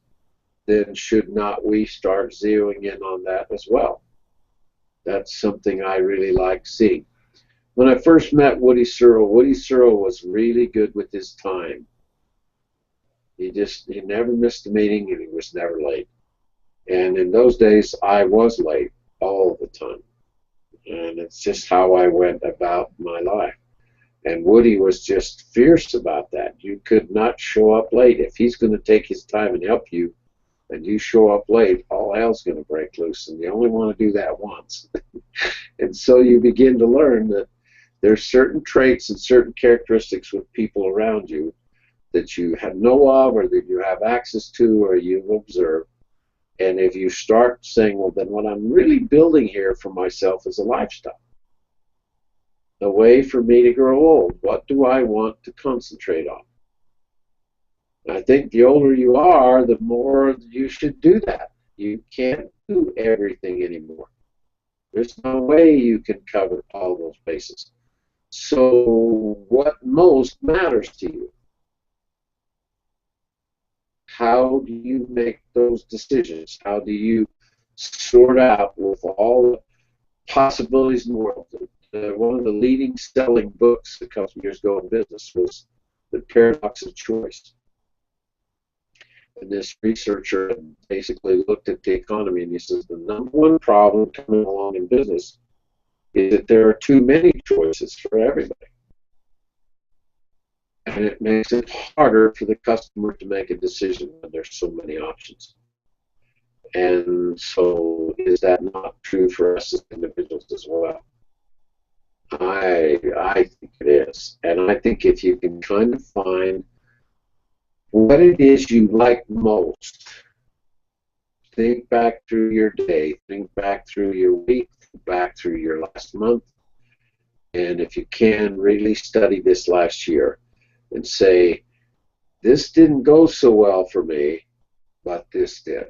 then should not we start zeroing in on that as well? That's something I really like seeing. When I first met Woody Searle was really good with his time. He never missed a meeting, and he was never late. And in those days, I was late all the time. And it's just how I went about my life. And Woody was just fierce about that. You could not show up late. If he's going to take his time and help you, and you show up late, all hell's going to break loose. And you only want to do that once. And so you begin to learn that there's certain traits and certain characteristics with people around you that you know of, or that you have access to, or you've observed. And if you start saying, well, then what I'm really building here for myself is a lifestyle. a way for me to grow old. What do I want to concentrate on? I think the older you are, the more you should do that. You can't do everything anymore. There's no way you can cover all those bases. So what most matters to you? How do you make those decisions? How do you sort out with all the possibilities in the world? One of the leading selling books a couple of years ago in business was The Paradox of Choice. And this researcher basically looked at the economy and he says the number one problem coming along in business is that there are too many choices for everybody. And it makes it harder for the customer to make a decision when there's so many options. And so is that not true for us as individuals as well? I think it is. And I think if you can kind of find what it is you like most, think back through your day, think back through your week, think back through your last month, and if you can, really study this last year and say, this didn't go so well for me, but this did.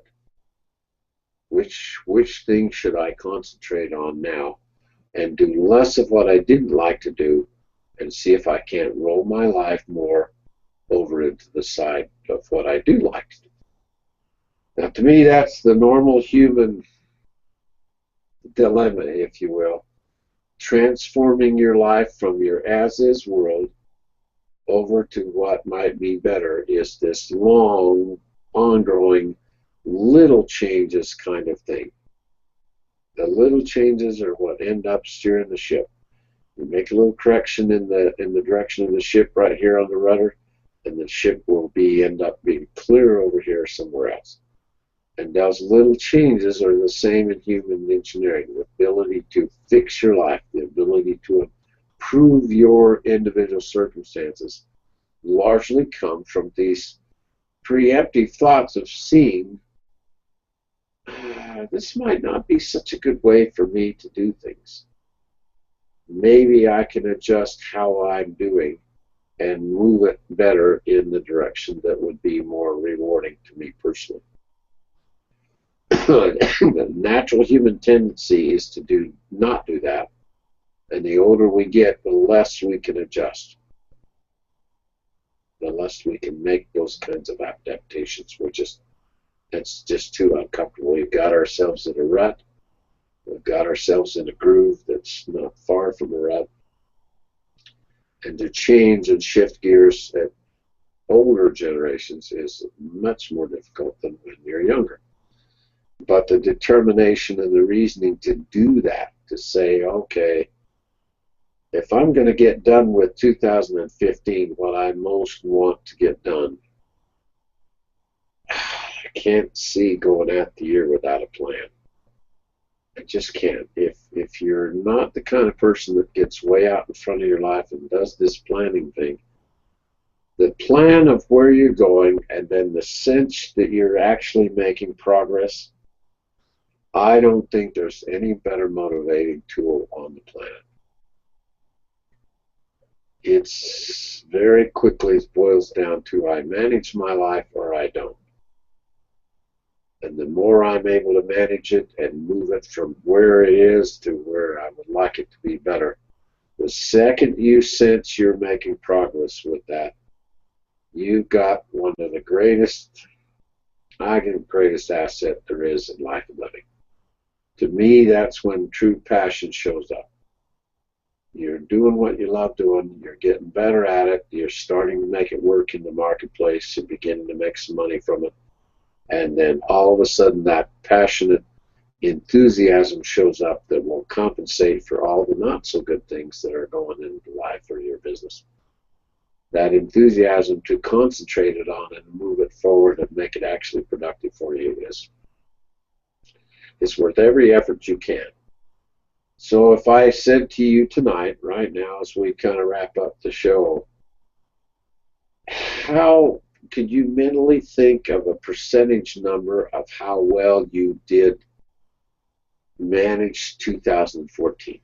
Which thing should I concentrate on now and do less of what I didn't like to do and see if I can't roll my life more over into the side of what I do like to do. Now, to me, that's the normal human dilemma, if you will. Transforming your life from your as-is world over to what might be better is this long, ongoing, little changes kind of thing. The little changes are what end up steering the ship. You make a little correction in the direction of the ship right here on the rudder, and the ship will end up being clear over here somewhere else. And those little changes are the same in human engineering. The ability to fix your life, the ability to improve your individual circumstances, largely come from these preemptive thoughts of seeing, this might not be such a good way for me to do things. Maybe I can adjust how I'm doing and move it better in the direction that would be more rewarding to me personally. The natural human tendency is to not do that. And the older we get, the less we can adjust. The less we can make those kinds of adaptations. It's just too uncomfortable. We've got ourselves in a rut. We've got ourselves in a groove that's not far from a rut. And to change and shift gears at older generations is much more difficult than when you're younger. But the determination and the reasoning to do that, to say, okay, if I'm going to get done with 2015, what I most want to get done, I can't see going at the year without a plan. I just can't. If you're not the kind of person that gets way out in front of your life and does this planning thing, the plan of where you're going and then the sense that you're actually making progress, I don't think there's any better motivating tool on the planet. It's very quickly boils down to I manage my life or I don't. And the more I'm able to manage it and move it from where it is to where I would like it to be better, the second you sense you're making progress with that, you've got one of the greatest asset there is in life and living. To me, that's when true passion shows up. You're doing what you love doing, you're getting better at it, you're starting to make it work in the marketplace, you're beginning to make some money from it, and then all of a sudden that passionate enthusiasm shows up that will compensate for all the not so good things that are going into life or your business. That enthusiasm to concentrate it on and move it forward and make it actually productive for you is worth every effort you can. So if I said to you tonight, right now, as we kind of wrap up the show, how could you mentally think of a percentage number of how well you did manage 2014?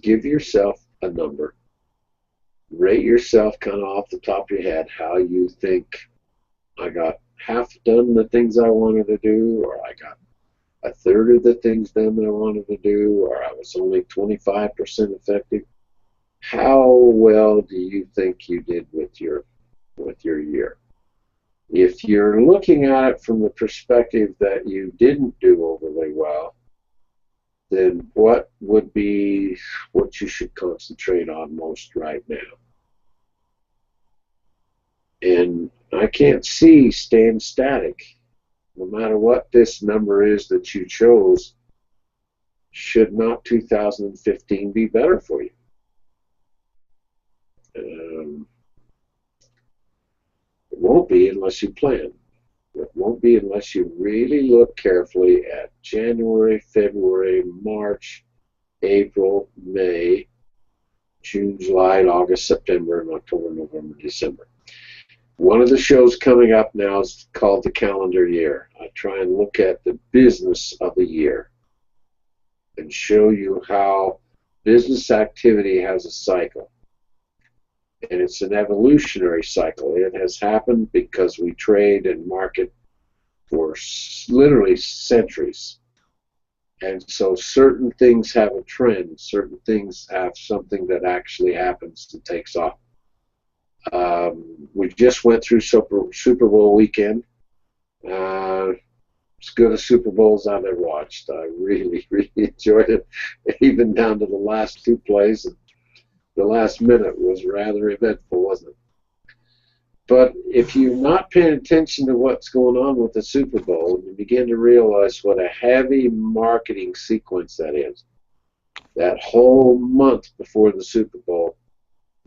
give yourself a number. Rate yourself kind of off the top of your head how you think I got half done the things I wanted to do, or I got a third of the things done that I wanted to do, or I was only 25% effective. How well do you think you did with your year? If you're looking at it from the perspective that you didn't do overly well, then what would be what you should concentrate on most right now? And I can't see staying static. No matter what this number is that you chose, should not 2015 be better for you? It won't be unless you plan. It won't be unless you really look carefully at January, February, March, April, May, June, July, August, September, and October, November, December. One of the shows coming up now is called The Calendar Year. I try and look at the business of the year and show you how business activity has a cycle. And it's an evolutionary cycle. It has happened because we trade and market for literally centuries. And so certain things have a trend. Certain things have something that actually happens and takes off. We just went through Super Bowl weekend. As good a Super Bowl as I've ever watched. I really, really enjoyed it, even down to the last two plays. And the last minute was rather eventful, wasn't it? But if you're not paying attention to what's going on with the Super Bowl, you begin to realize what a heavy marketing sequence that is. That whole month before the Super Bowl,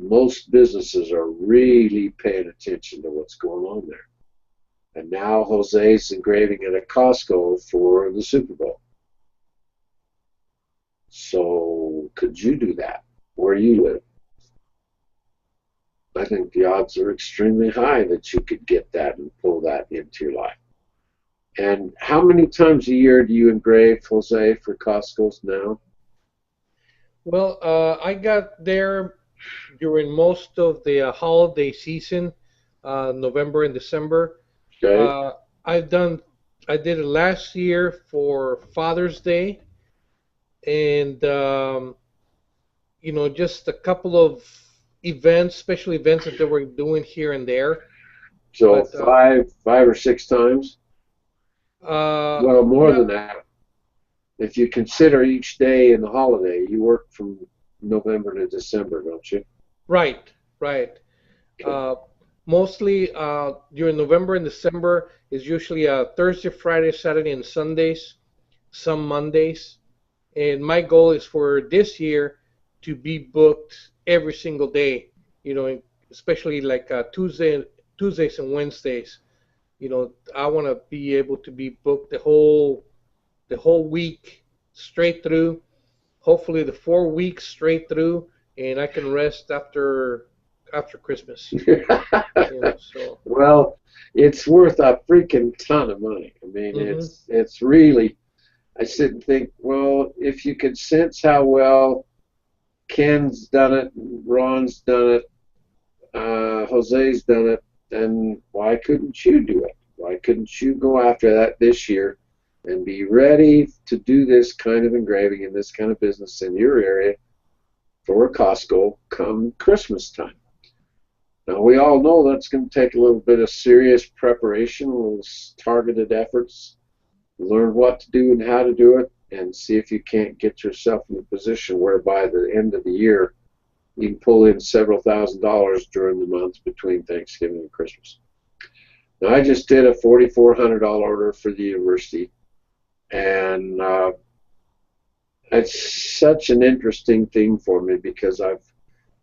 most businesses are really paying attention to what's going on there. And now Jose's engraving at a Costco for the Super Bowl. So could you do that where you live? I think the odds are extremely high that you could get that and pull that into your life. And how many times a year do you engrave, Jose, for Costco's now? Well, I got there during most of the holiday season, November and December. Okay. I did it last year for Father's Day, and just a couple of events, special events that they were doing here and there. So but, five or six times? Well, more than that. If you consider each day in the holiday, you work from November to December, don't you? Right. Okay. Mostly during November and December is usually Thursday, Friday, Saturday, and Sundays, some Mondays. And my goal is for this year to be booked every single day, especially like Tuesdays and Wednesdays. I want to be able to be booked the whole week straight through, hopefully the 4 weeks straight through, and I can rest after Christmas. So. Well, it's worth a freaking ton of money. I mean, it's really, I sit and think, well, if you could sense how well Ken's done it, Ron's done it, Jose's done it, then why couldn't you do it? Why couldn't you go after that this year and be ready to do this kind of engraving and this kind of business in your area for Costco come Christmas time? Now, we all know that's going to take a little bit of serious preparation, a little targeted efforts, learn what to do and how to do it, and see if you can't get yourself in a position where by the end of the year you can pull in several $1,000s during the months between Thanksgiving and Christmas. Now, I just did a $4,400 order for the university, and it's such an interesting thing for me because I've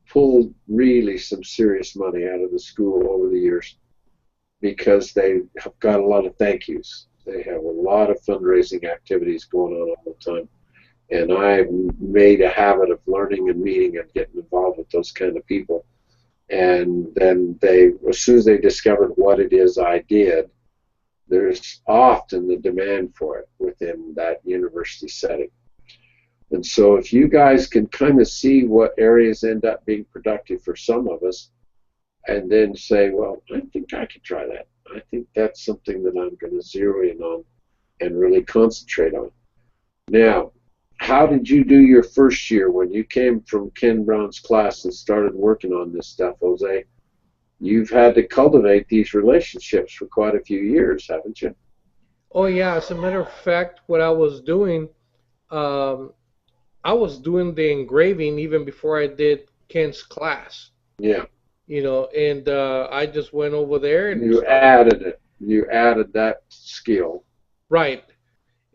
pulled really some serious money out of the school over the years because they have got a lot of thank yous. They have a lot of fundraising activities going on all the time. And I've made a habit of learning and meeting and getting involved with those kind of people. And then as soon as they discovered what it is I did, there's often the demand for it within that university setting. And so if you guys can kind of see what areas end up being productive for some of us, and then say, well, I think I could try that. I think that's something that I'm going to zero in on and really concentrate on. Now, how did you do your first year when you came from Ken Brown's class and started working on this stuff, Jose? You've had to cultivate these relationships for quite a few years, haven't you? Oh yeah, as a matter of fact, what I was doing, I was doing the engraving even before I did Ken's class. Yeah. You know, and I just went over there and you added it. You added that skill. Right,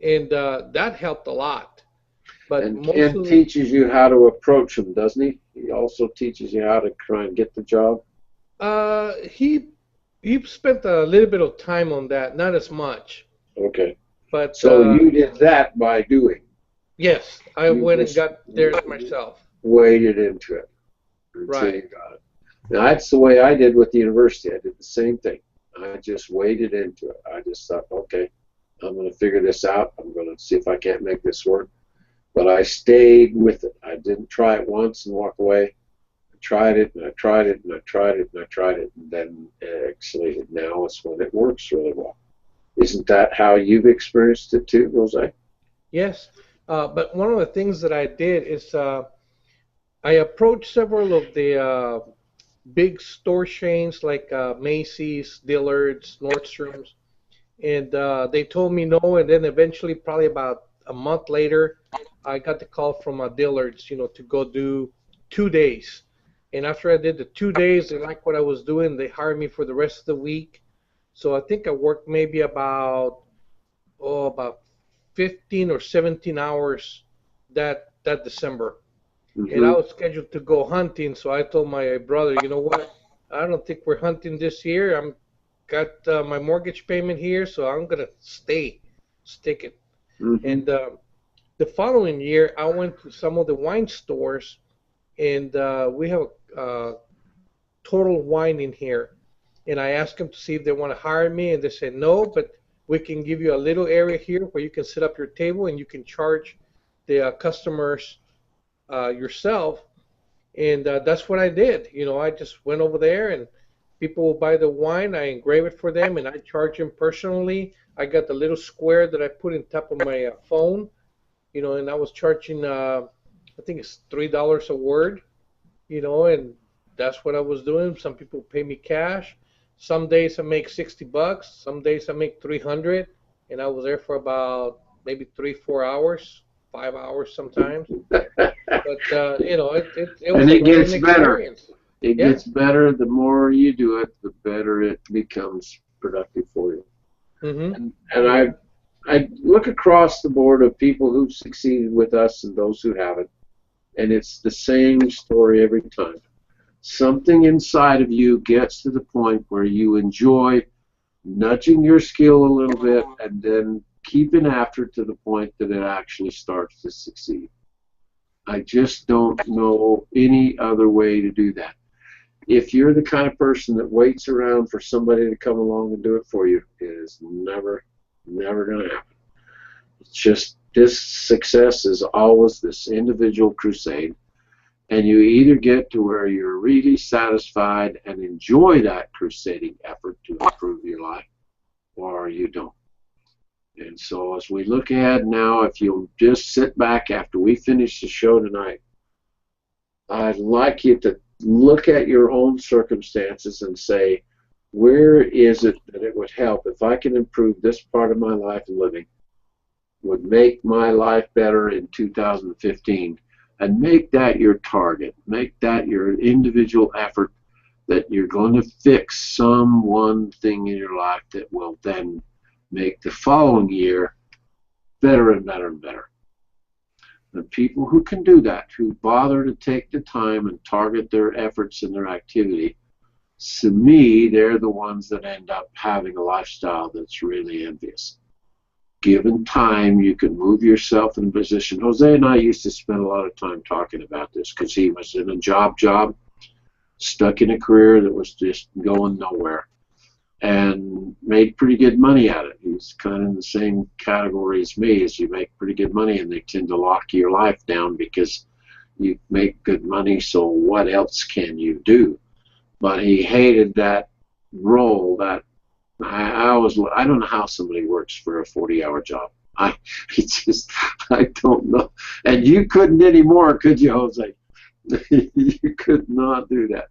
and that helped a lot. But And Ken teaches you how to approach them, doesn't he? He also teaches you how to try and get the job. He spent a little bit of time on that, not as much. Okay. But so you did that by doing. Yes, I went and got there myself. Waded into it. Right. You got it. Now that's the way I did with the university. I did the same thing. I just waded into it. I just thought, okay, I'm going to figure this out. I'm going to see if I can't make this work. But I stayed with it. I didn't try it once and walk away. I tried it, and I tried it, and I tried it, and I tried it, and then actually now it's when it works really well. Isn't that how you've experienced it too, Jose? Yes, but one of the things that I did is I approached several of the big store chains like Macy's, Dillard's, Nordstrom's, and they told me no, and then eventually, probably about a month later, I got the call from Dillard's, you know, to go do 2 days. And after I did the 2 days, they liked what I was doing. They hired me for the rest of the week. So I think I worked maybe about 15 or 17 hours that December. Mm-hmm. And I was scheduled to go hunting, so I told my brother, you know what, I don't think we're hunting this year. I'm got my mortgage payment here, so I'm going to stick it. Mm-hmm. And the following year, I went to some of the wine stores, and we have Total Wine in here. And I asked them to see if they want to hire me, and they said no, but we can give you a little area here where you can set up your table and you can charge the customers yourself. And that's what I did. You know, I just went over there, and people will buy the wine. I engrave it for them, and I charge them personally. I got the little square that I put on top of my phone, you know, and I was charging, I think it's $3 a word, you know, and that's what I was doing. Some people pay me cash. Some days I make $60. Some days I make $300, and I was there for about maybe 3-4 hours, 5 hours sometimes. But you know, it was and it gets better. Experience. It gets better. The more you do it, the better it becomes productive for you. Mm-hmm. And I look across the board of people who've succeeded with us and those who haven't, and it's the same story every time. Something inside of you gets to the point where you enjoy nudging your skill a little bit and then keeping after it to the point that it actually starts to succeed. I just don't know any other way to do that. If you're the kind of person that waits around for somebody to come along and do it for you, it is never going to happen. It's just this success is always this individual crusade. And you either get to where you're really satisfied and enjoy that crusading effort to improve your life, or you don't. And so as we look ahead now, if you'll just sit back after we finish the show tonight, I'd like you to look at your own circumstances and say, where is it that it would help if I can improve this part of my life and living, would make my life better in 2015. And make that your target. Make that your individual effort that you're going to fix some one thing in your life that will then make the following year better and better and better. The people who can do that, who bother to take the time and target their efforts and their activity, to me, they're the ones that end up having a lifestyle that's really envious. Given time, you can move yourself in a position. Jose and I used to spend a lot of time talking about this because he was in a job, stuck in a career that was just going nowhere. and made pretty good money at it. He's kind of in the same category as me, as you make pretty good money and they tend to lock your life down because you make good money, so what else can you do? But he hated that role. That I don't know how somebody works for a 40-hour job. I don't know. And you couldn't anymore, could you, Jose? You could not do that.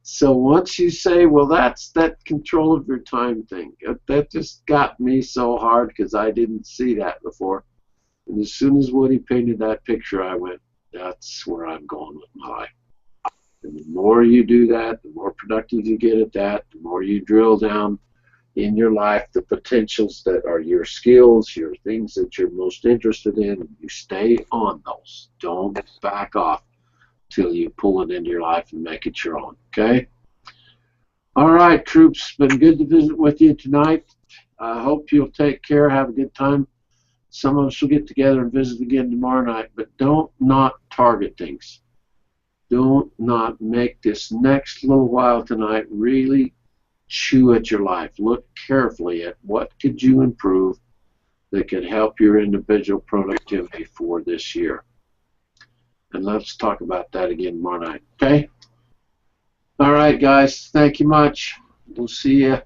So once you say, well, that's that control of your time thing, that just got me so hard because I didn't see that before. And as soon as Woody painted that picture, I went, that's where I'm going with my life. And the more you do that, the more productive you get at that, the more you drill down in your life the potentials that are your skills, your things that you're most interested in. You stay on those. Don't back off till you pull it into your life and make it your own. Okay? All right, troops. Been good to visit with you tonight. I hope you'll take care. Have a good time. Some of us will get together and visit again tomorrow night, but don't not target things. Don't not make this next little while tonight really chew at your life. Look carefully at what could you improve that could help your individual productivity for this year. And let's talk about that again tomorrow night, okay? All right, guys. Thank you much. We'll see you